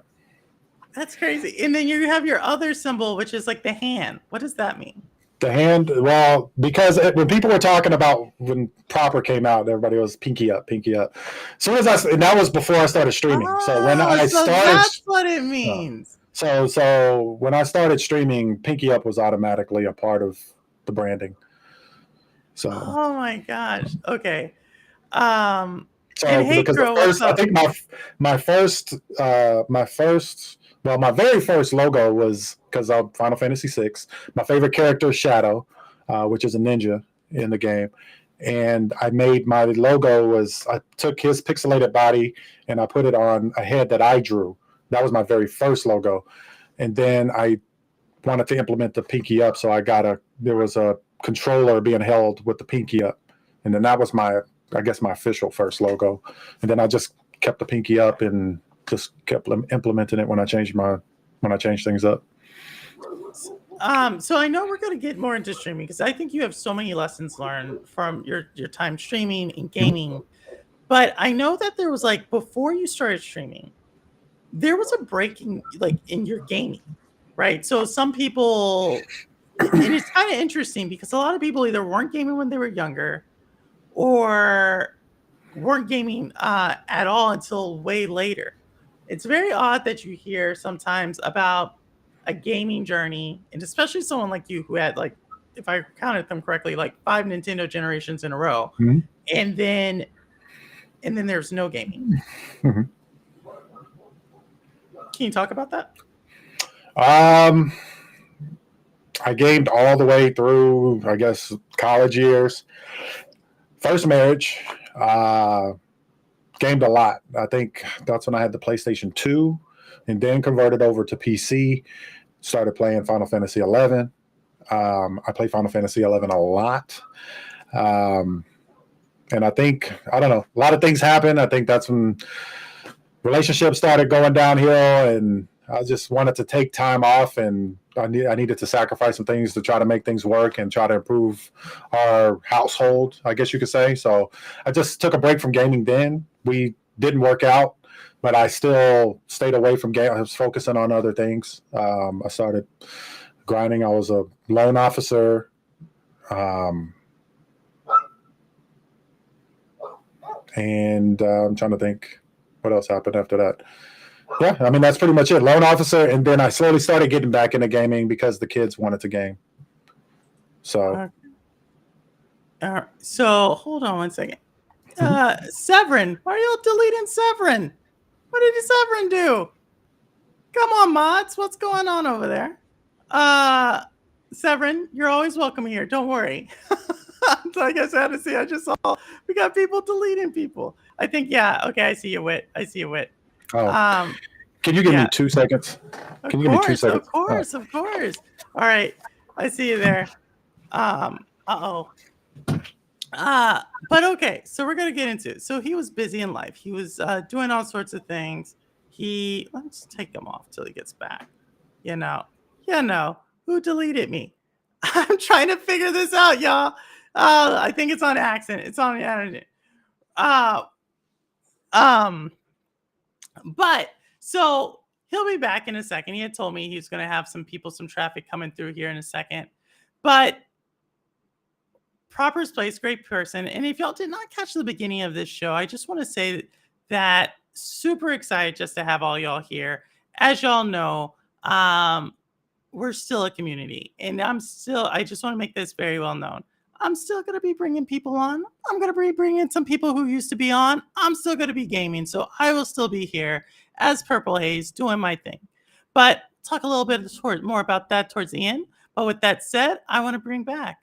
That's crazy. And then you have your other symbol, which is like the hand. What does that mean? The hand, well, because when people were talking about when Proper came out, everybody was pinky up. As soon as and that was before I started streaming. So when I started, that's what it means. So when I started streaming, pinky up was automatically a part of the branding. So. Oh my gosh. Okay. So because I think my very first logo was, because of Final Fantasy VI. My favorite character is Shadow, which is a ninja in the game. And I made my logo I took his pixelated body and I put it on a head that I drew. That was my very first logo. And then I wanted to implement the pinky up, so there was a controller being held with the pinky up, and then that was my official first logo, and then I just kept the pinky up and just kept implementing it when I changed things up. So I know we're going to get more into streaming because I think you have so many lessons learned from your time streaming and gaming. But I know that there was like before you started streaming, there was a breaking like in your gaming, right? So some people, and it's kind of interesting because a lot of people either weren't gaming when they were younger or weren't gaming at all until way later. It's very odd that you hear sometimes about a gaming journey, and especially someone like you who had like, if I counted them correctly, like 5 Nintendo generations in a row, Mm-hmm. and then there's no gaming. Mm-hmm. Can you talk about that? I gamed all the way through, I guess, college years. First marriage, gamed a lot. I think that's when I had the PlayStation 2 and then converted over to PC, started playing Final Fantasy 11. I play Final Fantasy 11 a lot. And I think, I don't know, a lot of things happened. I think that's when relationships started going downhill, and I just wanted to take time off, and I needed to sacrifice some things to try to make things work and try to improve our household, I guess you could say. So I just took a break from gaming then. We didn't work out, but I still stayed away from gaming. I was focusing on other things. I started grinding. I was a loan officer. And I'm trying to think what else happened after that. Yeah, I mean, that's pretty much it. Loan officer, and then I slowly started getting back into gaming because the kids wanted to game. So, so hold on one second. Severin, why are you deleting Severin? What did Severin do? Come on, mods, what's going on over there? Severin, you're always welcome here. Don't worry. So I guess I had to see. I just saw we got people deleting people. I think, yeah. Okay, I see you, Wit. Oh. Can you give me 2 seconds? Can you give me 2 seconds? Of course. All right, I see you there. But okay, so we're gonna get into it. So he was busy in life. He was doing all sorts of things. Let's take him off till he gets back. You know, who deleted me? I'm trying to figure this out, y'all. I think it's on accident. It's on the internet. But so he'll be back in a second. He had told me he's going to have some traffic coming through here in a second. But Proper's Place, great person. And if y'all did not catch the beginning of this show, I just want to say that super excited just to have all y'all here. As y'all know, we're still a community, and I just want to make this very well known. I'm still going to be bringing people on. I'm going to be bringing some people who used to be on. I'm still going to be gaming, so I will still be here as Purple Haze doing my thing. But talk a little bit more about that towards the end. But with that said, I want to bring back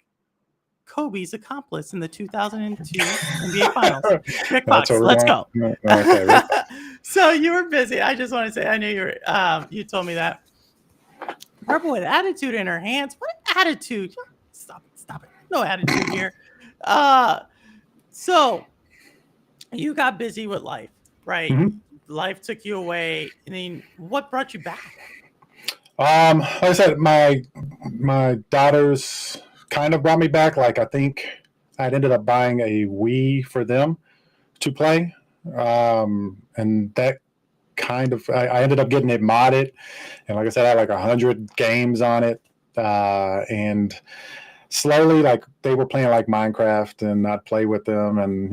Kobe's accomplice in the 2002 NBA Finals. Rick Fox, let's go. Okay, so you were busy. I just want to say, I knew you were. You told me that. Purple with attitude in her hands. What attitude? Stop it. No attitude here. So you got busy with life, right? Mm-hmm. Life took you away. I mean, what brought you back? Like I said, my daughters kind of brought me back. Like, I think I'd ended up buying a Wii for them to play. And that kind of, I ended up getting it modded. And like I said, I had like 100 games on it. And slowly, like, they were playing like Minecraft, and I'd play with them and,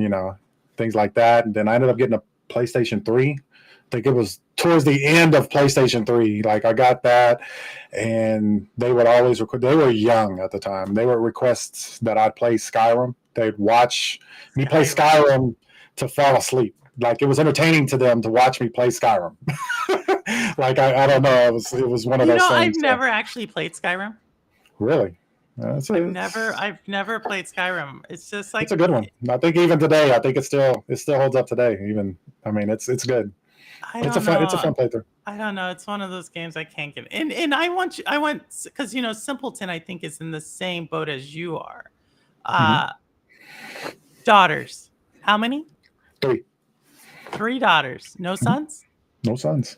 things like that. And then I ended up getting a PlayStation 3. I think it was towards the end of PlayStation 3. Like, I got that, and they would always they were young at the time. They would request that I play Skyrim. They'd watch me play Skyrim to fall asleep. Like, it was entertaining to them to watch me play Skyrim. Like, I don't know. It was one of those things. I've never actually played Skyrim. Really? I've never played Skyrim. It's just like, it's a good one. I think even today, it still holds up today. Even, I mean, it's good. It's a fun playthrough. I don't know. It's one of those games I can't get. And I want because Simpleton I think is in the same boat as you are. Hmm. Uh Daughters. How many? 3. 3 daughters. No Mhm. sons? No sons.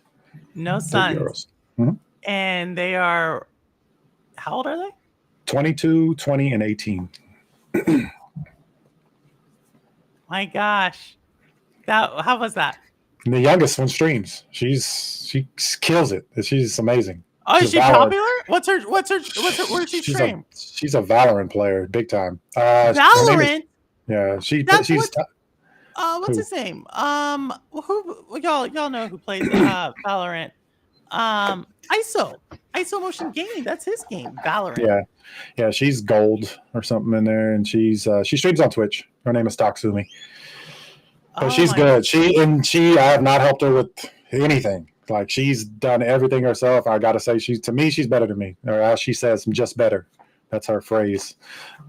No 3 sons. girls. Hmm. And they are how old are they? 22, 20, and 18. My gosh. That how was that? And the youngest one streams. She kills it. She's amazing. Oh, is She's a she Valorant. popular? What's her where does she stream? She's a Valorant player, big time. Her name is Valorant? yeah. That's She's what's what's who? his name? Who y'all know who plays Valorant? ISO Motion Gaming. That's his game, Valorant. Yeah, yeah. She's gold or something in there, and she streams on Twitch. Her name is Taksumi. But Oh she's my good. I have not helped her with anything. Like she's done everything herself. I gotta say, to me, she's better than me. Or as she says, I'm just better. That's her phrase.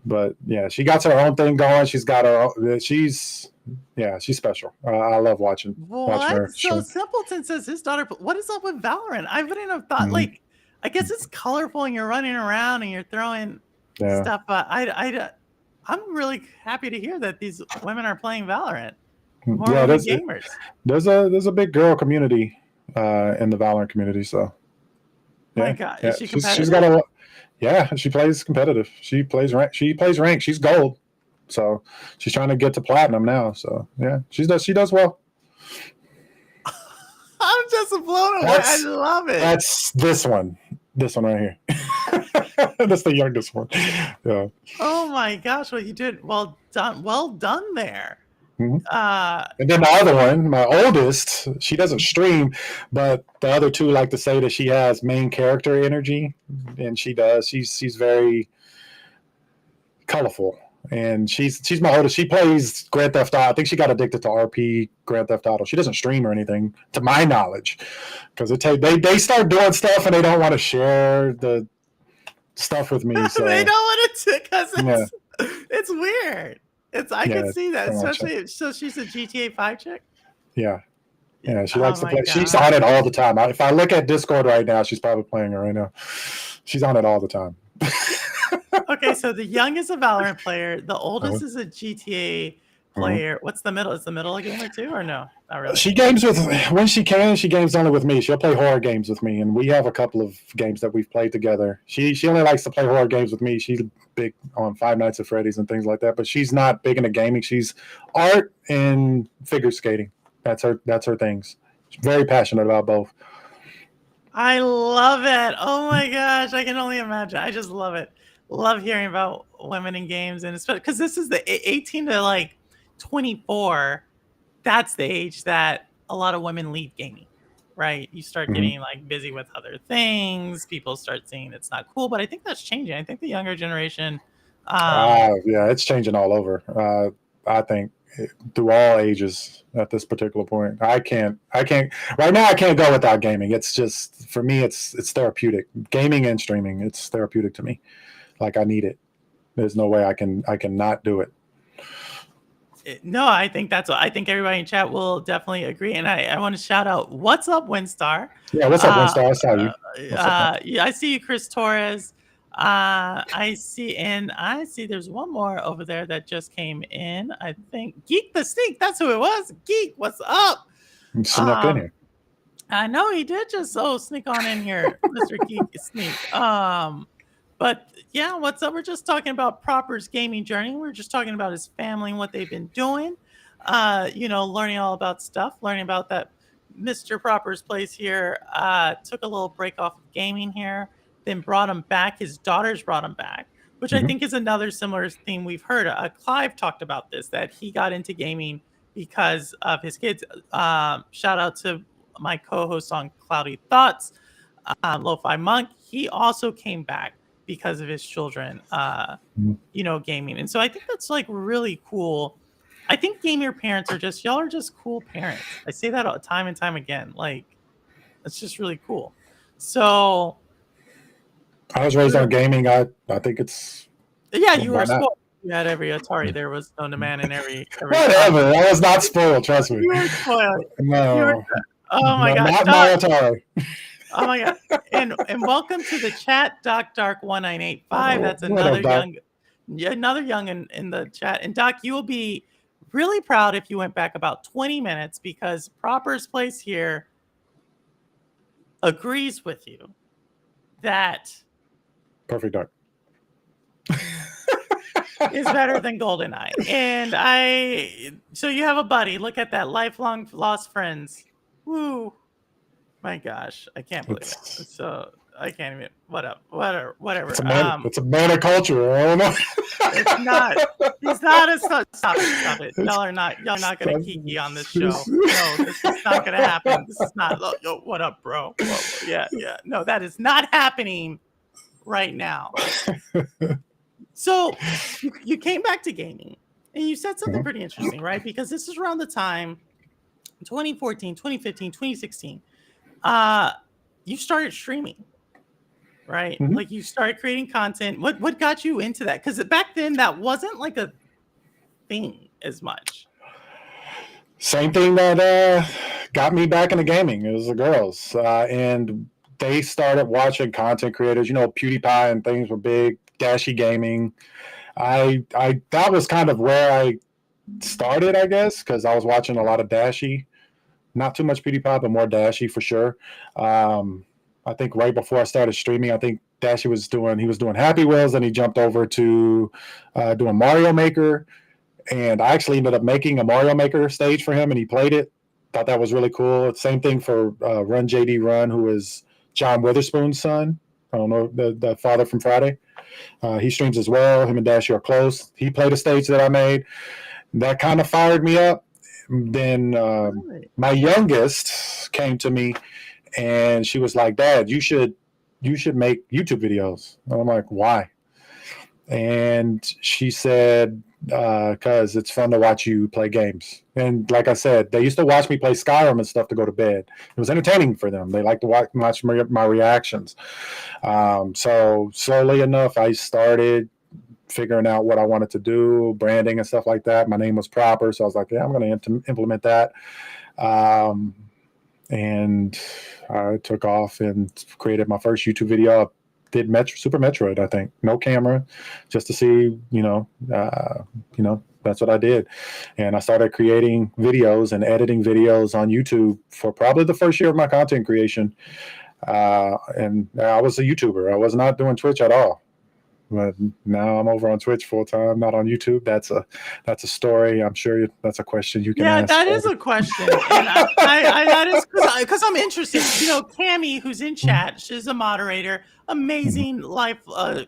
But yeah, she got her own thing going. She's got her own, she's special. I love watching what? her So stream. Simpleton says his daughter. What is up with Valorant? I wouldn't have thought. Mhm. Like, I guess it's colorful and you're running around and you're throwing Yeah. stuff. But I'm really happy to hear that these women are playing Valorant. More Yeah, women gamers. there's a big girl community in the Valorant community. So My yeah, God, yeah. is she She's competitive? got a yeah. She plays competitive. She plays rank. She's gold. So she's trying to get to platinum now. So yeah, she does well. I'm just blown away. I love it. That's this one right here. That's the youngest one. Yeah. Oh my gosh, well you did well done there. Mhm. And then the other one, my oldest, she doesn't stream, but the other two like to say that she has main character energy, and she does. She's very colorful, and she's my oldest. She plays Grand Theft Auto. I think she got addicted to RP Grand Theft Auto. She doesn't stream or anything, to my knowledge, because they start doing stuff and they don't want to share the stuff with me. So They don't want to because yeah, it's weird. I can see that, especially so she's a GTA 5 chick. Yeah. Yeah, she Oh likes to my play. God. She's on it all the time. If I look at Discord right now, she's probably playing it right now. She's on it all the time. Okay, so the youngest is a Valorant player. The oldest is a GTA player. What's the middle? Is the middle a gamer too, or no? Not really. She games when she can. She games only with me. She'll play horror games with me, and we have a couple of games that we've played together. She only likes to play horror games with me. She's big on Five Nights at Freddy's and things like that, but she's not big into gaming. She's art and figure skating. That's her things. She's very passionate about both. I love it. Oh my gosh, I can only imagine. I just love it. Love hearing about women in games, and especially because this is the 18 to like 24. That's the age that a lot of women leave gaming, right? You start getting like busy with other things. People start seeing it's not cool, but I think that's changing. I think the younger generation. Yeah, it's changing all over. I think through all ages at this particular point. I can't right now. I can't go without gaming. It's just for me. It's therapeutic. Gaming and streaming. It's therapeutic to me. Like I need it. There's no way I can not do it. No, I think I think everybody in chat will definitely agree. And I want to shout out, what's up, Winstar? Yeah, what's up, Winstar? I saw you. Yeah, I see you, Chris Torres. I see there's one more over there that just came in. I think Geek the Sneak, that's who it was. Geek, what's up? Snuck in here. I know he did just sneak on in here, Mr. Geek Sneak. But yeah, what's up? We're just talking about Proper's gaming journey. We're just talking about his family and what they've been doing. Learning all about stuff, learning about that Mr. Proper's place here. Took a little break off of gaming here, then brought him back. His daughters brought him back, which I think is another similar theme we've heard. Clive talked about this, that he got into gaming because of his kids. Shout out to my co-host on Cloudy Thoughts, Lo-Fi Monk. He also came back because of his children, gaming. And so I think that's like really cool. I think gamer parents y'all are just cool parents. I say that all time and time again. Like, it's just really cool. So I was raised on gaming. I think it's you were spoiled. You had every Atari. There was no demand in every whatever. I was not spoiled. Trust me. You were spoiled. No. Oh my God, Not my Doc. Atari. Oh my God. And welcome to the chat, Doc Dark 1985. That's What up, another Doc? young in the chat. And Doc, you will be really proud if you went back about 20 minutes because Proper's place here agrees with you that Perfect Dark is better than GoldenEye. And so you have a buddy. Look at that, lifelong lost friends. Woo. My gosh, I can't believe it. So I can't even. Whatever. It's a man of culture. I don't know. It's not. He's not a stop it. Y'all are not gonna kiki on this show. No, this is not gonna happen. This is not. Yo, what up, bro? Whoa, yeah. No, that is not happening right now. So you came back to gaming and you said something pretty interesting, right? Because this is around the time 2014, 2015, 2016. You started streaming, right? Mhm. Like you started creating content. What got you into that? Because back then that wasn't like a thing as much. Same thing that got me back into gaming. It was the girls, and they started watching content creators. You know, PewDiePie and things were big. Dashy Gaming. I that was kind of where I started, I guess, because I was watching a lot of Dashy. Not too much PewDiePie, but more Dashy for sure. I think right before I started streaming, I think Dashy was doing Happy Wheels, and he jumped over to doing Mario Maker. And I actually ended up making a Mario Maker stage for him, and he played it. Thought that was really cool. Same thing for Run JD Run, who is John Witherspoon's son. I don't know, the father from Friday. He streams as well. Him and Dashy are close. He played a stage that I made. That kind of fired me up. Then my youngest came to me, and she was like, "Dad, you should make YouTube videos." And I'm like, "Why?" And she said, "Because it's fun to watch you play games." And like I said, they used to watch me play Skyrim and stuff to go to bed. It was entertaining for them. They like to watch my reactions. So slowly enough, I started figuring out what I wanted to do, branding and stuff like that. My name was Proper, so I was like, yeah, I'm going to implement that. And I took off and created my first YouTube video. I did Super Metroid, I think. No camera, just to see, that's what I did. And I started creating videos and editing videos on YouTube for probably the first year of my content creation. And I was a YouTuber. I was not doing Twitch at all. But now I'm over on Twitch full time, not on YouTube. That's a story. I'm sure that's a question you can ask. Yeah, that is a question, and I that is because I'm interested. You know, Cammy, who's in chat, she's a moderator, amazing live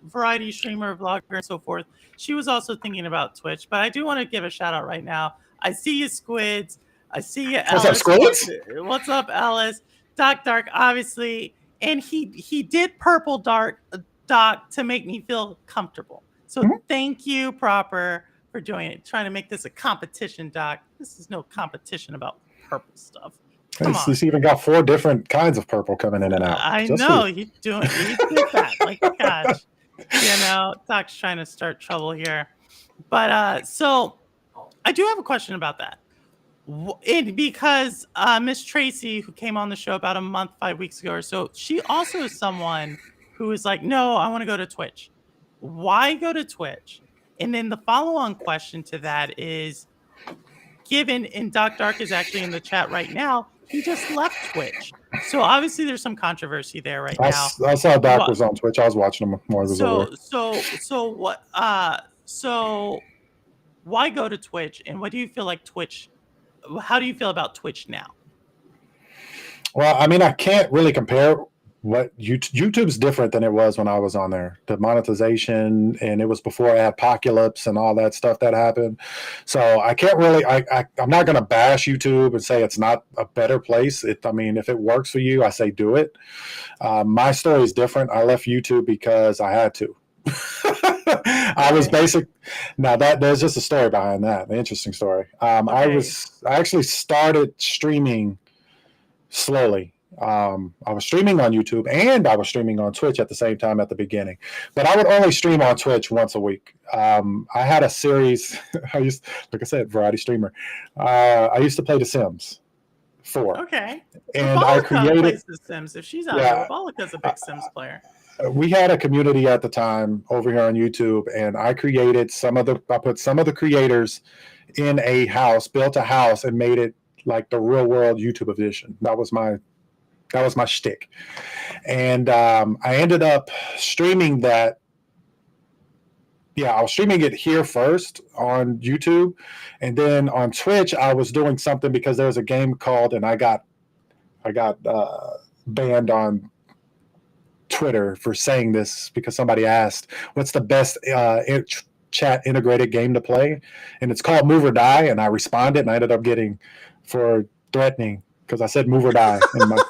variety streamer, vlogger, and so forth. She was also thinking about Twitch, but I do want to give a shout out right now. I see you, Squids. I see you, Alice. What's up, Squids? What's up, Alice? Doc Dark, obviously, and he did Purple Dark. Doc, to make me feel comfortable. So thank you, Proper, for doing it. Trying to make this a competition, Doc. This is no competition about purple stuff. Come on. He's even got 4 different kinds of purple coming in and out. I know. He did that. Like, gosh. Doc's trying to start trouble here. But so I do have a question about that. Because Miss Tracy, who came on the show about a month, 5 weeks ago or so, she also is someone who is like, no, I want to go to Twitch. Why go to Twitch? And then the follow-on question to that is, given, and Doc Dark is actually in the chat right now, he just left Twitch. So obviously there's some controversy there right now. I saw Doc was on Twitch. I was watching him while he was over there. So why go to Twitch? And what do you feel like how do you feel about Twitch now? Well, I mean, I can't really compare what YouTube's different than it was when I was on there. The monetization, and it was before Adpocalypse and all that stuff that happened. So I can't really. I'm not going to bash YouTube and say it's not a better place. I mean, if it works for you, I say do it. My story is different. I left YouTube because I had to. I was now that there's just a story behind that, an interesting story. I actually started streaming slowly. I was streaming on YouTube and I was streaming on Twitch at the same time at the beginning, but I would only stream on Twitch once a week. I had a series. Like I said, variety streamer. I used to play The Sims 4. Okay. And I Rabolica created, plays The Sims. If she's out here, yeah, Rabolica's a big Sims player. we had a community at the time over here on YouTube, and I created I put some of the creators in a house, built a house, and made it like the real world YouTube edition. That was my shtick. And I ended up streaming that. Yeah, I was streaming it here first on YouTube, and then on Twitch I was doing something because there was a game called, and I got banned on Twitter for saying this because somebody asked, "What's the best chat integrated game to play?" And it's called Move or Die, and I responded, and I ended up getting for threatening because I said "Move or Die" in my.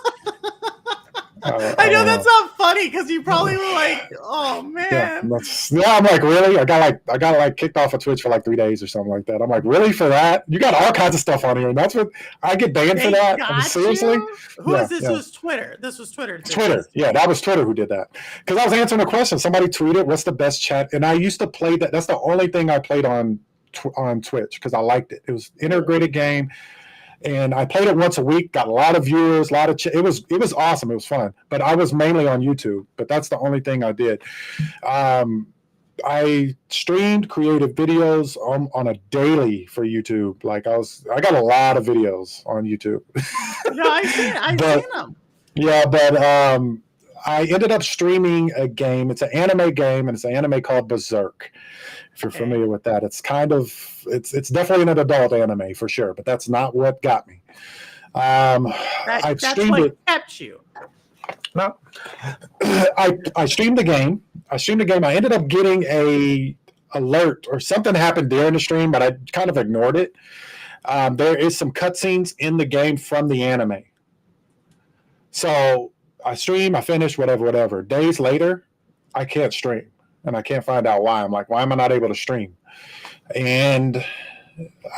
I know that's not funny because you probably were like, "Oh man." Yeah, I'm like, really? I got kicked off of Twitch for like 3 days or something like that. I'm like, really, for that? You got all kinds of stuff on here, and that's what I get banned for that. I mean, seriously? Who is this? It was Twitter. This was Twitter. Twitter. Yeah, that was Twitter who did that. Because I was answering a question. Somebody tweeted, "What's the best chat?" And I used to play that. That's the only thing I played on Twitch because I liked it. It was an integrated game. And I played it once a week, got a lot of viewers, a lot of it was awesome. It was fun, but I was mainly on YouTube. But that's the only thing I did. I streamed creative videos on a daily for YouTube. Like I got a lot of videos on YouTube. No, I've seen them. Yeah, but I ended up streaming a game. It's an anime game, and it's an anime called Berserk. If you're familiar with that, it's it's definitely an adult anime for sure, but that's not what got me. That's what kept you. No, I streamed the game. I ended up getting a alert or something happened during the stream, but I kind of ignored it. There is some cutscenes in the game from the anime. So I stream, I finish, whatever. Days later, I can't stream. And I can't find out why. I'm like, why am I not able to stream? And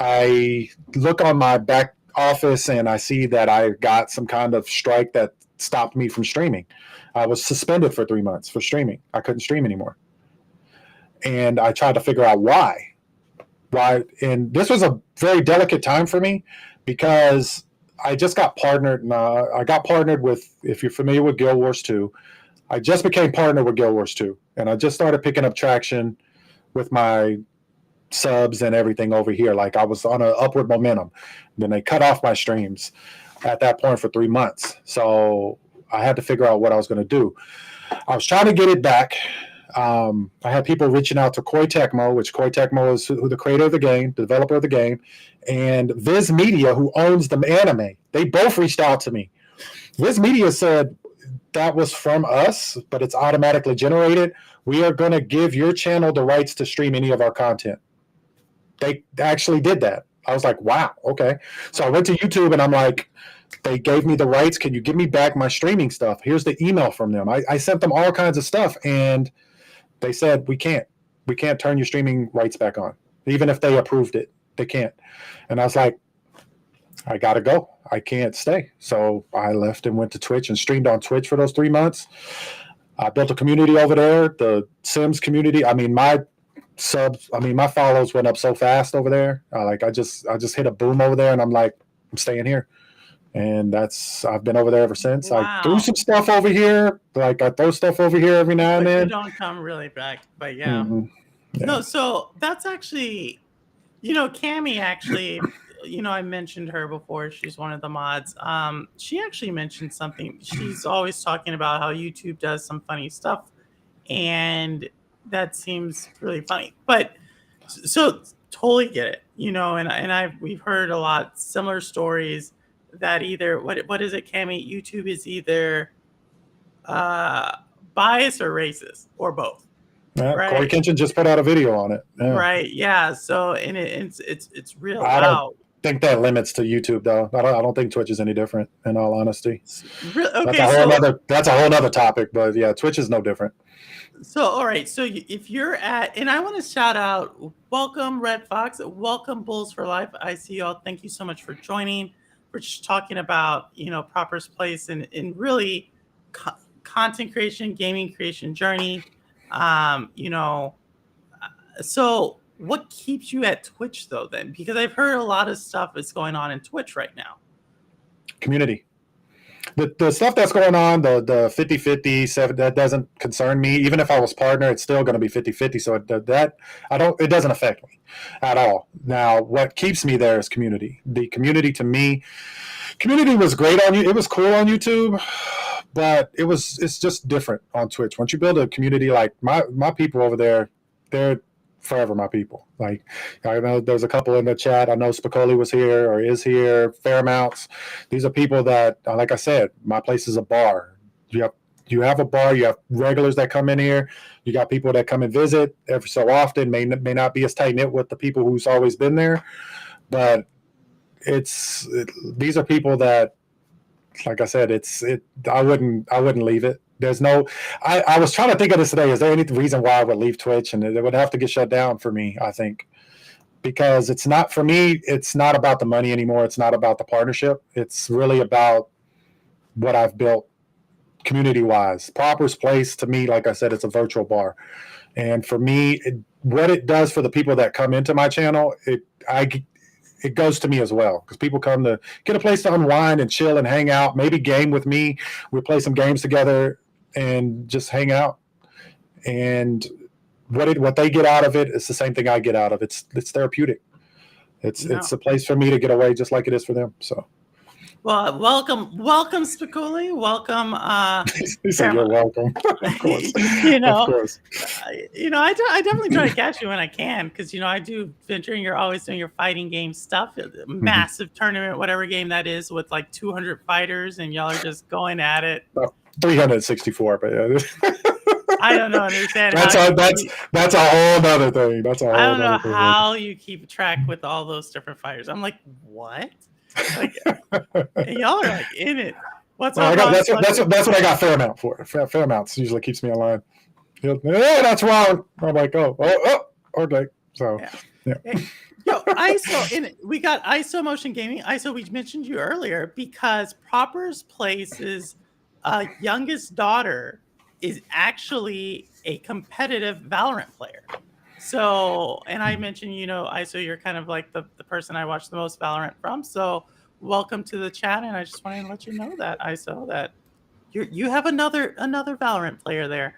I look on my back office and I see that I got some kind of strike that stopped me from streaming. I was suspended for 3 months for streaming. I couldn't stream anymore. And I tried to figure out why. And this was a very delicate time for me because I just got partnered. I got partnered with, if you're familiar with Guild Wars 2, I just became partnered with Guild Wars 2. And I just started picking up traction with my subs and everything over here. Like I was on an upward momentum. Then they cut off my streams at that point for 3 months. So I had to figure out what I was going to do. I was trying to get it back. I had people reaching out to Koei Tecmo, which Koei Tecmo is who the creator of the game, the developer of the game, and Viz Media, who owns the anime. They both reached out to me. Viz Media said, that was from us, but it's automatically generated. We are going to give your channel the rights to stream any of our content. They actually did that. I was like, wow, okay. So I went to YouTube and I'm like, they gave me the rights. Can you give me back my streaming stuff? Here's the email from them. I sent them all kinds of stuff, and they said, we can't turn your streaming rights back on. Even if they approved it, they can't. And I was like, I got to go. I can't stay. So I left and went to Twitch and streamed on Twitch for those 3 months. I built a community over there, the Sims community. I mean, my follows went up so fast over there. I just hit a boom over there, and I'm like, I'm staying here. And I've been over there ever since. Wow. I threw some stuff over here. Like I throw stuff over here every now and then. You don't come really back, but yeah. Mm-hmm. Yeah. No, so that's actually, Cammie actually, I mentioned her before. She's one of the mods. She actually mentioned something. She's always talking about how YouTube does some funny stuff, and that seems really funny. But so totally get it, and we've heard a lot similar stories that either what is it, Cammie? YouTube is either biased or racist or both. Yeah, right? Corey Kenshin just put out a video on it. Yeah. Right. Yeah. So and it's real. I don't think that limits to YouTube though. I don't think Twitch is any different. In all honesty, okay, that's a whole nother topic. But yeah, Twitch is no different. So all right. So if you're and I want to shout out, welcome Red Fox, welcome Bulls for Life. I see y'all. Thank you so much for joining. We're just talking about Proper's place and really content creation, gaming creation journey. So what keeps you at Twitch though then? Because I've heard a lot of stuff is going on in Twitch right now. Community. The stuff that's going on, the 50-50, that doesn't concern me. Even if I was partner, it's still going to be 50-50. So it doesn't affect me at all. Now, what keeps me there is community. The community to me, community was great on you. It was cool on YouTube, but it's just different on Twitch. Once you build a community, like my people over there, they're forever my people. Like, I know there's a couple in the chat. I know Spicoli was here or is here, Fairmounts. These are people that, like I said, my place is a bar. You have a bar, you have regulars that come in here, you got people that come and visit every so often, may not be as tight-knit with the people who's always been there, but these are people that, like I said, I wouldn't leave it. There's no, I was trying to think of this today. Is there any reason why I would leave Twitch? And it would have to get shut down for me, I think, because it's not, for me, it's not about the money anymore. It's not about the partnership. It's really about what I've built community-wise. Proper's Place, to me, like I said, it's a virtual bar. And for me, what it does for the people that come into my channel, it goes to me as well, because people come to get a place to unwind and chill and hang out, maybe game with me. We play some games together and just hang out. And what they get out of it is the same thing I get out of it. It's therapeutic. It's a place for me to get away, just like it is for them. So, well, welcome, Spicoli. Welcome. He said, "You're welcome." Of course. Of course. I definitely try to catch you when I can, because I do venture. You're always doing your fighting game stuff, massive tournament, whatever game that is, with like 200 fighters, and y'all are just going at it. 364, but yeah. I don't understand. That's a whole other thing. I don't know how you keep track with all those different fighters. I'm like, what? Like, y'all are like in it. That's what I got Fairmount for. Fairmount usually keeps me alive. That's wrong. I'm like, okay. So, yeah. Yo, ISO, we got ISO Motion Gaming. ISO, we mentioned you earlier because Proper's Place's youngest daughter is actually a competitive Valorant player. So, and I mentioned, ISO, you're kind of like the person I watch the most Valorant from. So, welcome to the chat, and I just wanted to let you know that, ISO, that you have another Valorant player there.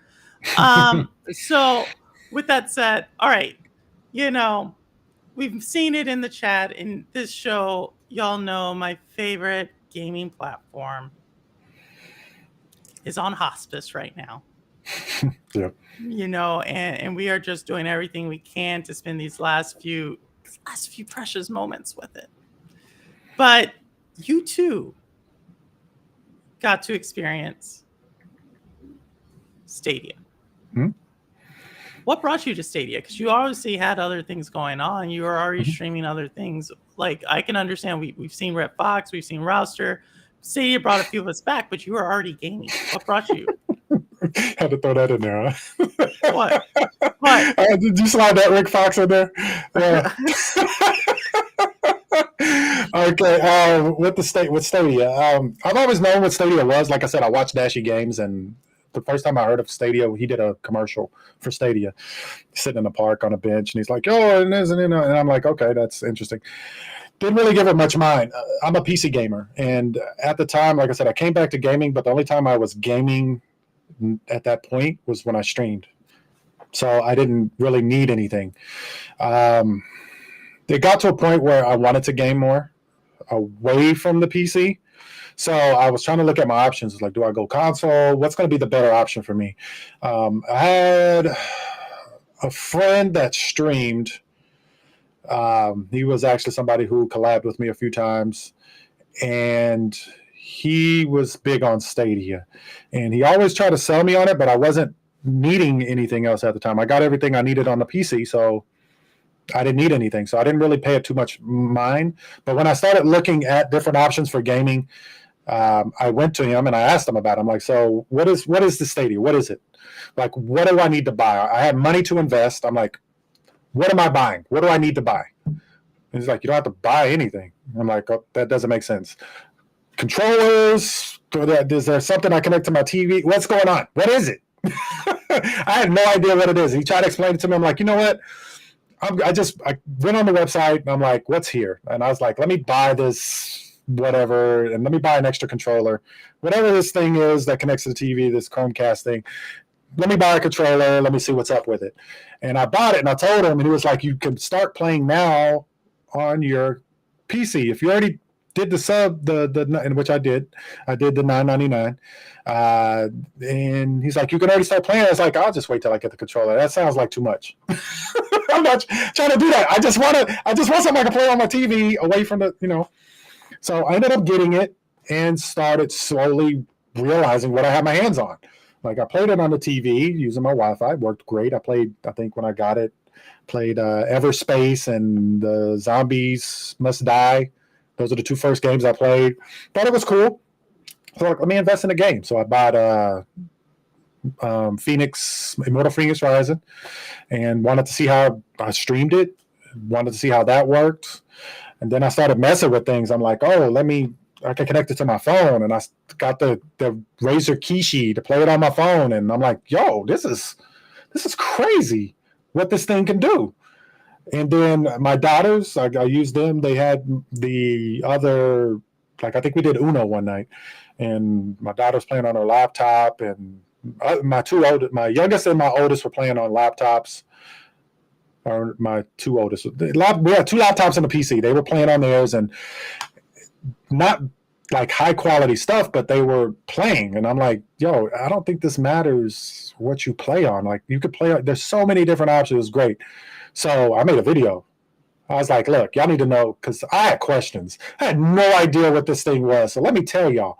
So, with that said, all right, we've seen it in the chat. In this show, y'all know my favorite gaming platform is on hospice right now. Yeah. And we are just doing everything we can to spend these last few precious moments with it. But you too got to experience Stadia. Hmm? What brought you to Stadia? Because you obviously had other things going on. You were already streaming other things. Like, I can understand. We've seen Red Fox. We've seen Rouster. Stadia brought a few of us back, but you were already gaming. What brought you? Had to throw that in there, huh? What? Did you slide that Rick Fox in there? Okay. With Stadia, I've always known what Stadia was. Like I said, I watched Dashy Games, and the first time I heard of Stadia, he did a commercial for Stadia, sitting in the park on a bench, and he's like, "Oh, and I'm like, okay, that's interesting." Didn't really give it much mind. I'm a PC gamer, and at the time, like I said, I came back to gaming, but the only time I was gaming at that point was when I streamed. So I didn't really need anything. It got to a point where I wanted to game more away from the PC. So I was trying to look at my options. Like, do I go console? What's going to be the better option for me? I had a friend that streamed. He was actually somebody who collabed with me a few times, and he was big on Stadia, and he always tried to sell me on it, but I wasn't needing anything else at the time. I got everything I needed on the PC, so I didn't need anything. So I didn't really pay it too much mind. But when I started looking at different options for gaming, I went to him and I asked him about it. I'm like, so what is the Stadia? What is it? Like, what do I need to buy? I had money to invest. I'm like, what am I buying? What do I need to buy? And he's like, you don't have to buy anything. I'm like, oh, that doesn't make sense. Controllers? Is there something I connect to my TV? What's going on? What is it? I had no idea what it is. He tried to explain it to me. I'm like, you know what? I went on the website and I'm like, what's here? And I was like, let me buy this whatever, and let me buy an extra controller. Whatever this thing is that connects to the TV, this Chromecast thing, let me buy a controller. Let me see what's up with it. And I bought it, and I told him, and he was like, you can start playing now on your PC. If you already did the sub, in which I did the $9.99. And he's like, you can already start playing. I was like, I'll just wait till I get the controller. That sounds like too much. I'm not trying to do that. I just want something I can play on my TV away from the. So I ended up getting it and started slowly realizing what I had my hands on. Like I played it on the TV using my Wi-Fi. It worked great. I think when I got it, played Everspace and the Zombies Must Die. Those are the two first games I played. Thought it was cool. So let me invest in a game. So I bought Immortal Phoenix Rising, and wanted to see how I streamed it. Wanted to see how that worked. And then I started messing with things. I'm like, I can connect it to my phone, and I got the Razer Kishi to play it on my phone. And I'm like, yo, this is crazy what this thing can do. And then my daughters, I used them. They had the other, I think we did Uno one night, and my daughter's playing on her laptop, and my youngest and my oldest were playing on laptops. Or my two oldest. We had two laptops and a PC. They were playing on theirs, and not like high quality stuff, but they were playing. And I'm like, yo, I don't think this matters what you play on. Like you could play. There's so many different options. It was great. So I made a video. I was like, look, y'all need to know, because I had questions. I had no idea what this thing was. So let me tell y'all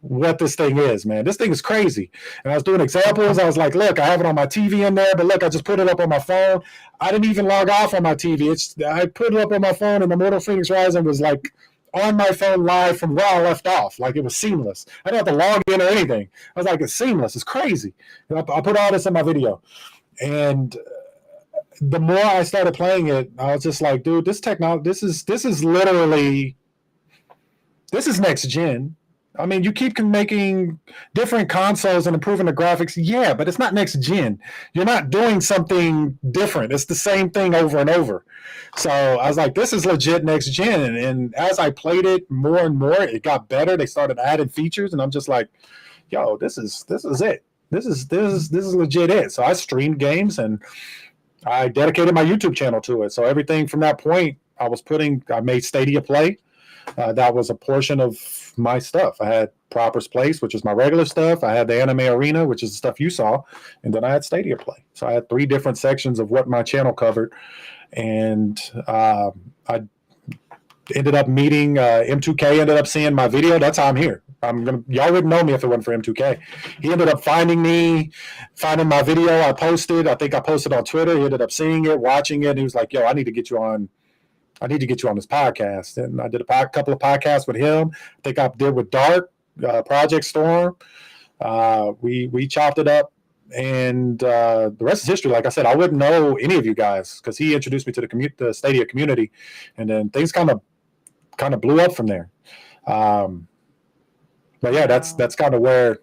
what this thing is, man. This thing is crazy. And I was doing examples. I was like, look, I have it on my TV in there, but look, I just put it up on my phone. I didn't even log off on my TV. I put it up on my phone, and the Immortal Phoenix Rising was like on my phone live from where I left off. Like it was seamless. I didn't have to log in or anything. I was like, it's seamless. It's crazy. And I put all this in my video. And the more I started playing it, I was just like, dude, this technology, this is literally, this is next gen. I mean, you keep making different consoles and improving the graphics. Yeah, but it's not next gen. You're not doing something different. It's the same thing over and over. So I was like, this is legit next gen. And as I played it more and more, it got better. They started adding features, and I'm just like, yo, this is it. This is legit it. So I streamed games, and I dedicated my YouTube channel to it. So everything from that point, I made Stadia Play. That was a portion of my stuff. I had Proper's Place, which is my regular stuff. I had the Anime Arena, which is the stuff you saw. And then I had Stadia Play. So I had 3 different sections of what my channel covered. And I ended up meeting M2K, ended up seeing my video. That's how I'm here. Y'all wouldn't know me if it wasn't for M2K. He ended up finding my video I posted. I think I posted on Twitter. He ended up seeing it, watching it. And he was like, yo, I need to get you on this podcast. And I did a couple of podcasts with him. I think I did with Dark, Project Storm. We chopped it up, and the rest is history. Like I said, I wouldn't know any of you guys because he introduced me to the Stadia community, and then things kind of blew up from there. But yeah, that's kind of where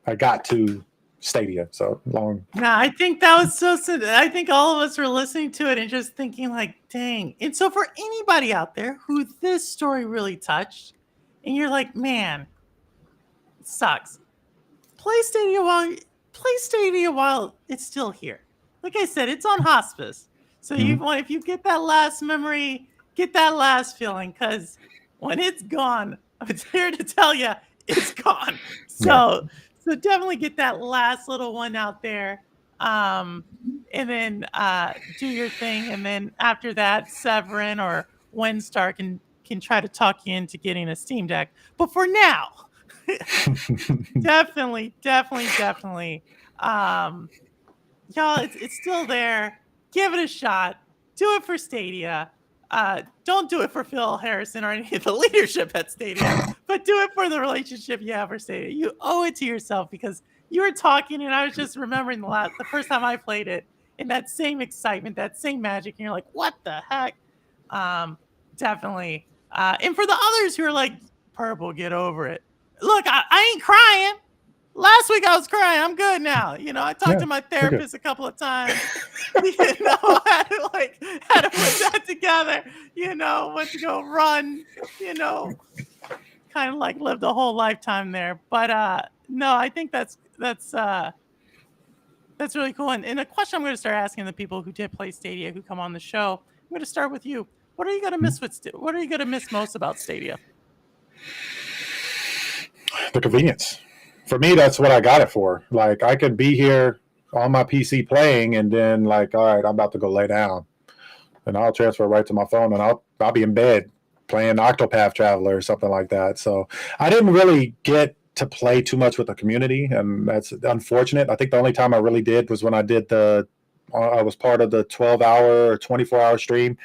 I got to Stadia. So long. No, I think that was so. I think all of us were listening to it and just thinking, like, dang. And so, for anybody out there who this story really touched, and you're like, man, it sucks. Play Stadia while it's still here. Like I said, it's on hospice. So if you get that last memory, get that last feeling, because when it's gone, I'm here to tell you, it's gone. So definitely get that last little one out there, and then do your thing. And then after that, Severin or Windstar can try to talk you into getting a Steam Deck. But for now, definitely, y'all, it's still there. Give it a shot. Do it for Stadia. Don't do it for Phil Harrison or any of the leadership at Stadia, but do it for the relationship you have for Stadia. You owe it to yourself, because you were talking and I was just remembering the first time I played it, and that same excitement, that same magic, and you're like, what the heck? Definitely. And for the others who are like, Purple, get over it. Look, I ain't crying. Last week I was crying. I'm good now. I talked to my therapist a couple of times. I had to put that together. Went to go run. kind of like lived a whole lifetime there. But no, I think that's really cool. And a question I'm going to start asking the people who did play Stadia who come on the show. I'm going to start with you. What are you going to miss what are you going to miss most about Stadia? The convenience. For me, that's what I got it for. Like, I could be here on my PC playing, and then like, all right, I'm about to go lay down, and I'll transfer right to my phone, and I'll be in bed playing Octopath Traveler or something like that. So I didn't really get to play too much with the community, and that's unfortunate. I think the only time I really did was when I was part of the 12-hour or 24-hour stream,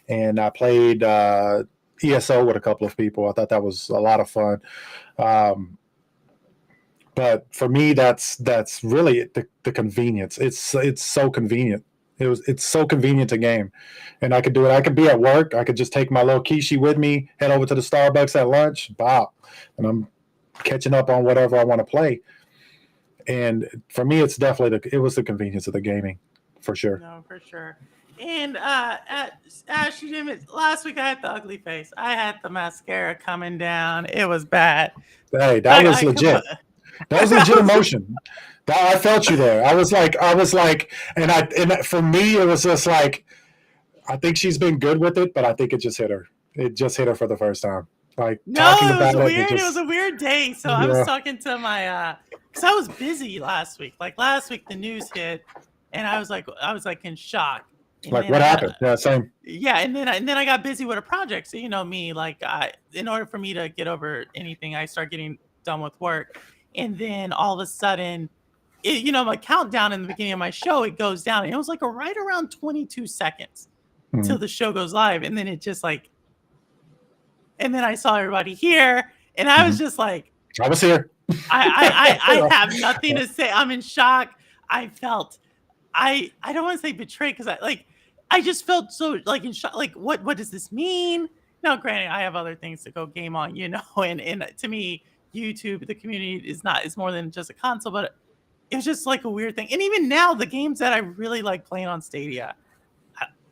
and I played ESO with a couple of people. I thought that was a lot of fun. But for me, that's really the convenience. It's so convenient. It's so convenient to game, and I could do it. I could be at work. I could just take my little Kishi with me, head over to the Starbucks at lunch, bop, and I'm catching up on whatever I want to play. And for me, it's definitely it was the convenience of the gaming, for sure. No, for sure. And Ash, you didn't. Last week I had the ugly face. I had the mascara coming down. It was bad. Hey, that was legit. That was legit emotion. I felt you there. I was like, and for me, it was just like, I think she's been good with it, but I think it just hit her. It just hit her for the first time. Like, talking about it. Weird. It was a weird day. So I was talking to my, because I was busy last week. Like last week, the news hit, and I was like in shock. And like, what happened? Yeah, same. Yeah, and then I got busy with a project. So you know me, like in order for me to get over anything, I start getting done with work. And then all of a sudden, my countdown in the beginning of my show, it goes down. And it was like right around 22 seconds till the show goes live. And then it just like, and then I saw everybody here. And I was just like, I was here. I have nothing to say. I'm in shock. I felt, I don't want to say betrayed because I just felt so like in shock. Like, what does this mean? Now, granted, I have other things to go game on, and to me, YouTube, the community is more than just a console, but it was just like a weird thing. And even now, the games that I really like playing on Stadia,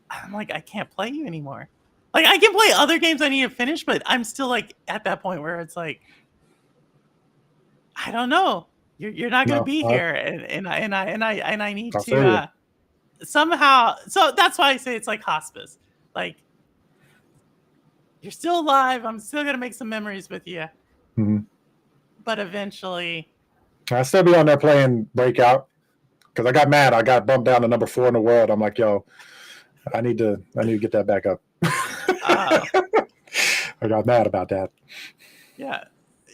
I'm like, I can't play you anymore. Like, I can play other games I need to finish, but I'm still like at that point where it's like, I don't know, you're not going to be here, and I need to somehow. So that's why I say it's like hospice. Like, you're still alive. I'm still going to make some memories with you. Mm-hmm. But eventually, I'll still be on there playing Breakout because I got mad. I got bumped down to number 4 in the world. I'm like, yo, I need to get that back up. I got mad about that. Yeah,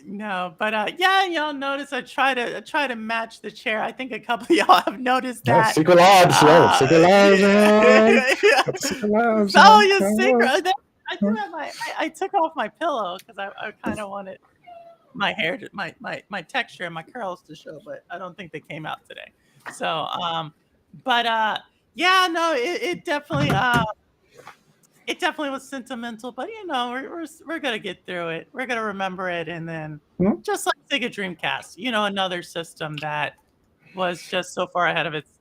no, but y'all notice I try to match the chair. I think a couple of y'all have noticed that. Yeah, secret lives, secret lives. Secret lives. Oh, you secret. I do have I took off my pillow because I kind of wanted my hair, my texture and my curls to show, but I don't think they came out today. So, yeah, no, it definitely was sentimental, but we're gonna get through it. We're gonna remember it, and then just like Sega Dreamcast, another system that was just so far ahead of its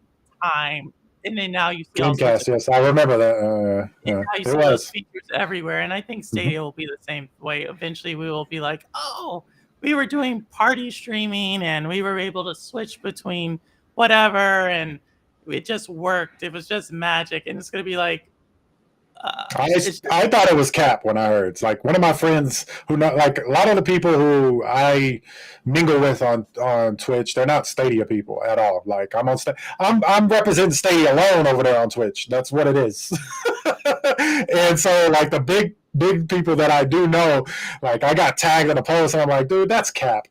time. And then now you see Dreamcast, yes, I remember that. Now you see those features everywhere, and I think Stadia will be the same way. Eventually, we will be like, oh, we were doing party streaming, and we were able to switch between whatever, and it just worked. It was just magic, and it's going to be like. I thought it was cap when I heard. It's like one of my friends who know, like a lot of the people who I mingle with on Twitch, they're not Stadia people at all. Like I'm representing Stadia alone over there on Twitch. That's what it is. And so like the big people that I do know, like I got tagged in a post and I'm like, dude, that's cap.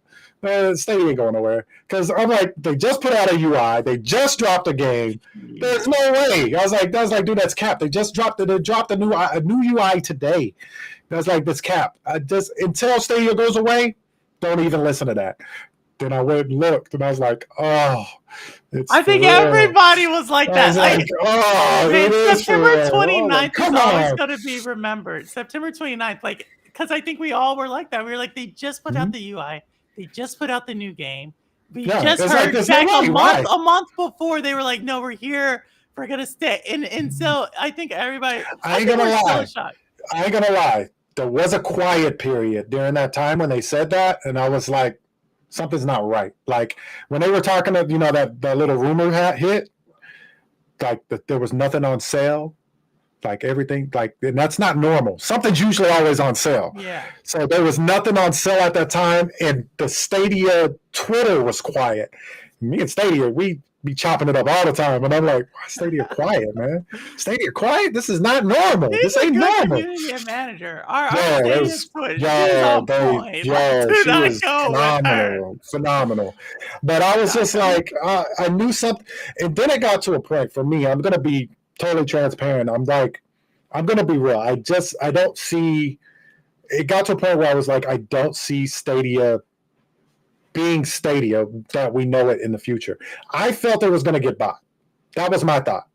Stadia ain't going nowhere because I'm like, they just put out a UI, they just dropped a game. There's no way. I was like, dude, that's cap. They dropped a new UI today. I was like, that's cap. Until Stadia goes away, don't even listen to that. Then I went and looked, and I was like, oh. I think everybody was like that. September 29th is always going to be remembered. September 29th, because I think we all were like that. We were like, they just put out the UI. They just put out the new game. We just heard back a month before they were like, no, we're here. We're going to stay. And so I think everybody. I ain't going to lie. there was a quiet period during that time when they said that, and I was like, something's not right. Like when they were talking to, that little rumor hit, like that there was nothing on sale, like everything, like, and that's not normal. Something's usually always on sale. Yeah. So there was nothing on sale at that time, and the Stadia Twitter was quiet. Me and Stadia, we be chopping it up all the time, and I'm like, why Stadia quiet, man? Stadia quiet? This is not normal. He's this a ain't good normal. community manager. Our Yeah, Stadia was, Twitter, she's on point. she Do not was go with her. phenomenal. But I was just like, I knew something, and then it got to a point for me. I'm gonna be totally transparent. I'm like, I'm gonna be real. I don't see. It got to a point where I was like, I don't see Stadia being Stadia that we know it in the future. I felt it was going to get bought. That was my thought.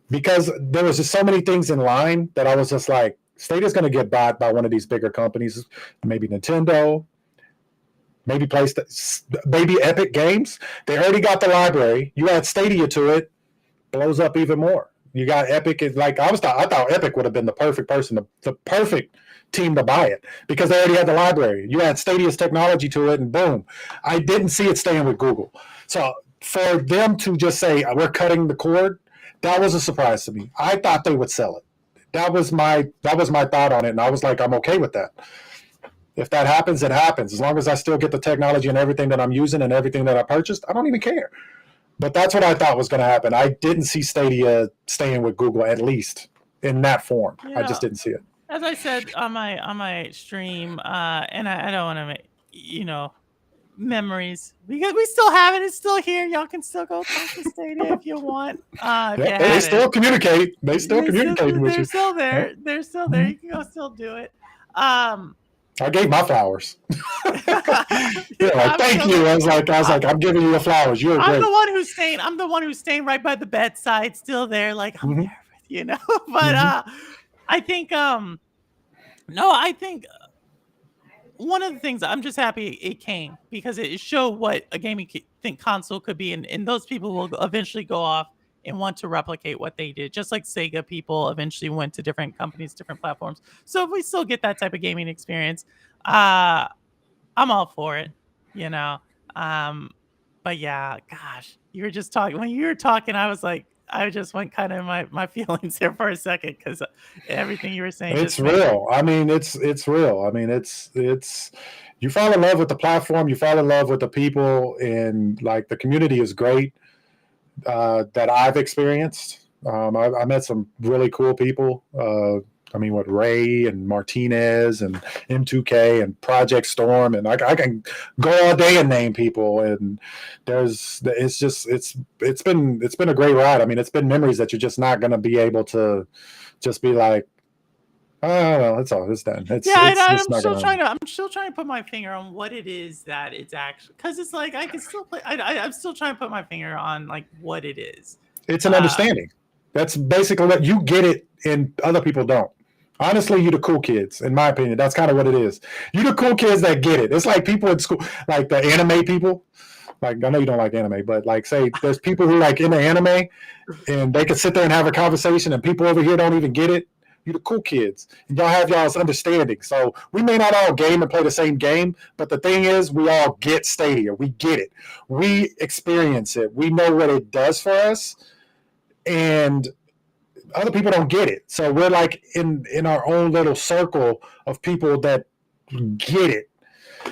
Because there was just so many things in line that I was just like, Stadia's going to get bought by one of these bigger companies, maybe Nintendo, maybe PlayStation, maybe Epic Games. They already got the library. You add Stadia to it, blows up even more. You got Epic. Like I thought Epic would have been the perfect person, the perfect team to buy it because they already had the library. You add Stadia's technology to it, and boom. I didn't see it staying with Google. So for them to just say we're cutting the cord, that was a surprise to me. I thought they would sell it. That was my thought on it, and I was like, I'm okay with that. If that happens, it happens. As long as I still get the technology and everything that I'm using and everything that I purchased, I don't even care. But that's what I thought was going to happen. I didn't see Stadia staying with Google, at least in that form. I just didn't see it. As I said on my stream, and I don't want to make memories because we still have it. It's still here. Y'all can still go talk to Stadia if you want. They still communicate. They still communicate with you. They're still there. They're still there. You can go still do it. I gave my flowers. Thank you. I was like, I'm giving you the flowers. You're great. I'm the one who's staying right by the bedside, still there. Like I'm there with you, But I think, I think one of the things I'm just happy it came because it showed what a gaming console could be, and those people will eventually go off and want to replicate what they did, just like Sega people eventually went to different companies, different platforms. So if we still get that type of gaming experience, I'm all for it, But yeah, gosh, you were just talking. When you were talking, I was like, I just went kind of my feelings there for a second because everything you were saying. It's real. I mean, it's real. I mean, it's you fall in love with the platform, you fall in love with the people, and like the community is great. That I've experienced. I met some really cool people. With Ray and Martinez and M2K and Project Storm, and I can go all day and name people. And it's been a great ride. I mean, it's been memories that you're just not going to be able to just be like, oh, well, it's all. It's done. I'm still trying to put my finger on what it is that it's actually, because it's like I can still play. I'm still trying to put my finger on like what it is. It's an understanding. That's basically what you get it, and other people don't. Honestly, you the cool kids, in my opinion. That's kind of what it is. You the cool kids that get it. It's like people in school, like the anime people. Like I know you don't like anime, but like say there's people who like into anime, and they can sit there and have a conversation, and people over here don't even get it. You the cool kids. And y'all have y'all's understanding. So we may not all game and play the same game, but the thing is we all get Stadia. We get it. We experience it. We know what it does for us. And other people don't get it. So we're like in our own little circle of people that get it.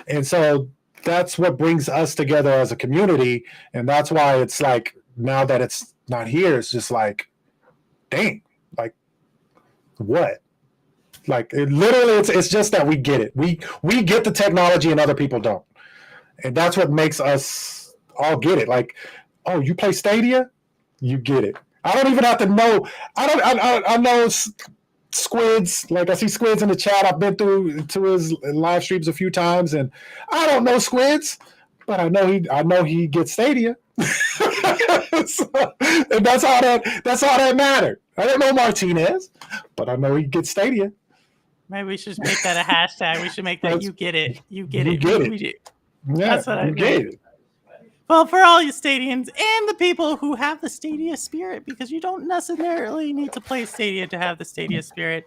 And so that's what brings us together as a community. And that's why it's like now that it's not here, it's just like, dang, like what? Like it's just that we get it. We get the technology and other people don't. And that's what makes us all get it. Like, oh, you play Stadia? You get it. I don't even have to know. I know Squids. Like I see Squids in the chat. I've been to his live streams a few times, and I don't know Squids, but I know he gets Stadia. And that's all that mattered. I don't know Martinez, but I know he gets Stadia. Maybe we should make that a hashtag. We should make that you get it. You get it. Yeah, that's what I get it. Well, for all you Stadians and the people who have the Stadia spirit, because you don't necessarily need to play Stadia to have the Stadia spirit,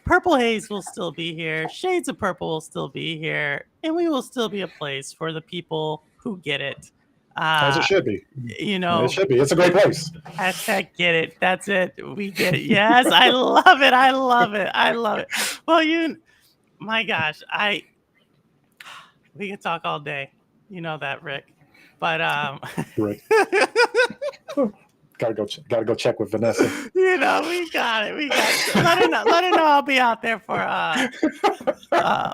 Purple Haze will still be here. Shades of Purple will still be here, and we will still be a place for the people who get it. As it should be. You know, it should be. It's a great place. Hashtag get it. That's it. We get it. Yes, I love it. I love it. I love it. Well, my gosh, we could talk all day. You know that, Rick. But Right. Gotta go check with Vanessa. We got it. Let her know I'll be out there for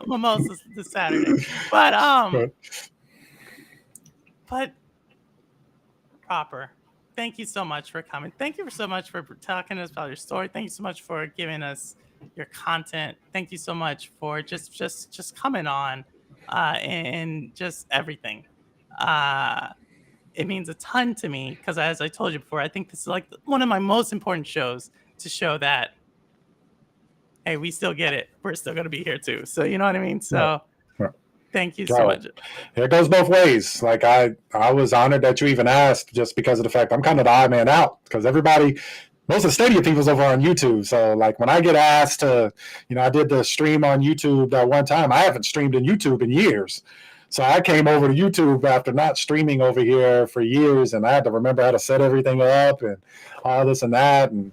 mimosas this Saturday. But Proper, thank you so much for coming. Thank you so much for talking to us about your story. Thank you so much for giving us your content. Thank you so much for just coming on and just everything. It means a ton to me because, as I told you before, I think this is like one of my most important shows to show that, hey, we still get it. We're still going to be here too. So you know what I mean? So thank you so much. It goes both ways. Like I was honored that you even asked, just because of the fact I'm kind of the odd man out, because most of the Stadia people's over on YouTube. So like when I get asked to, I did the stream on YouTube that one time. I haven't streamed in YouTube in years. So I came over to YouTube after not streaming over here for years, and I had to remember how to set everything up and all this and that. And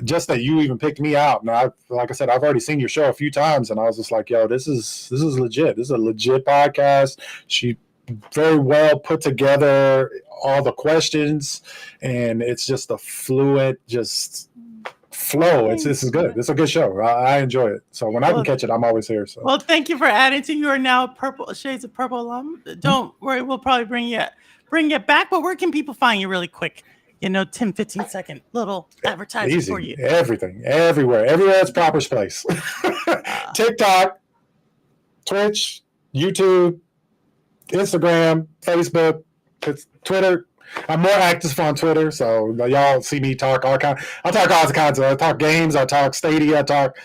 just that you even picked me out. And like I said, I've already seen your show a few times, and I was just like, yo, this is legit. This is a legit podcast. She very well put together all the questions, and it's just a fluid, just flow. This is good. It's a good show. I enjoy it. So when I can catch it, I'm always here. So well, thank you for adding to. You are now Shades of Purple alum. Don't worry, we'll probably bring you back. But where can people find you really quick? 10-15-second little advertising for you. Everything, everywhere it's Proper's place. TikTok, Twitch, YouTube, Instagram, Facebook, Twitter. I'm more active on Twitter, so y'all see me talk I'll talk all kinds of. I talk games, I talk Stadia, I talk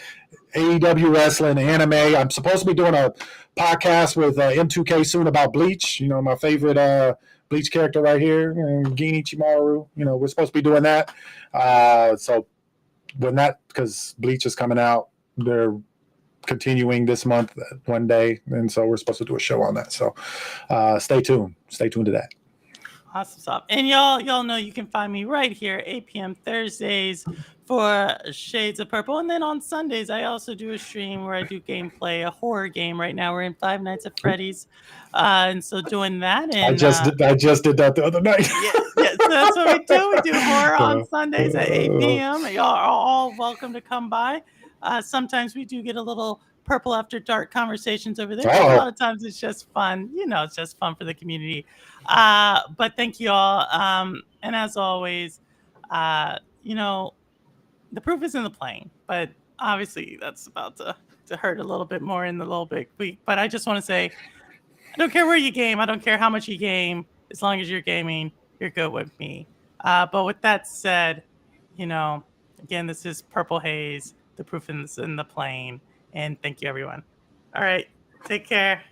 AEW wrestling, anime. I'm supposed to be doing a podcast with M2K soon about Bleach. My favorite Bleach character right here, Genichimaru. We're supposed to be doing that. So when that, because Bleach is coming out, they're continuing this month one day, and so we're supposed to do a show on that. So stay tuned to that. Awesome stuff. And y'all know you can find me right here 8 p.m. Thursdays for Shades of Purple. And then on Sundays, I also do a stream where I do gameplay, a horror game. Right now, we're in Five Nights at Freddy's. And so doing that. And I just did that the other night. Yeah, so that's what we do. We do horror on Sundays at 8 p.m. Y'all are all welcome to come by. Sometimes we do get a little Purple After Dark conversations over there. A lot of times it's just fun. It's just fun for the community. But thank you all. And as always, the proof is in the playing, but obviously that's about to hurt a little bit more in the little bit week. But I just want to say, I don't care where you game. I don't care how much you game. As long as you're gaming, you're good with me. But with that said, again, this is Purple Haze. The proof is in the playing. And thank you, everyone. All right. Take care.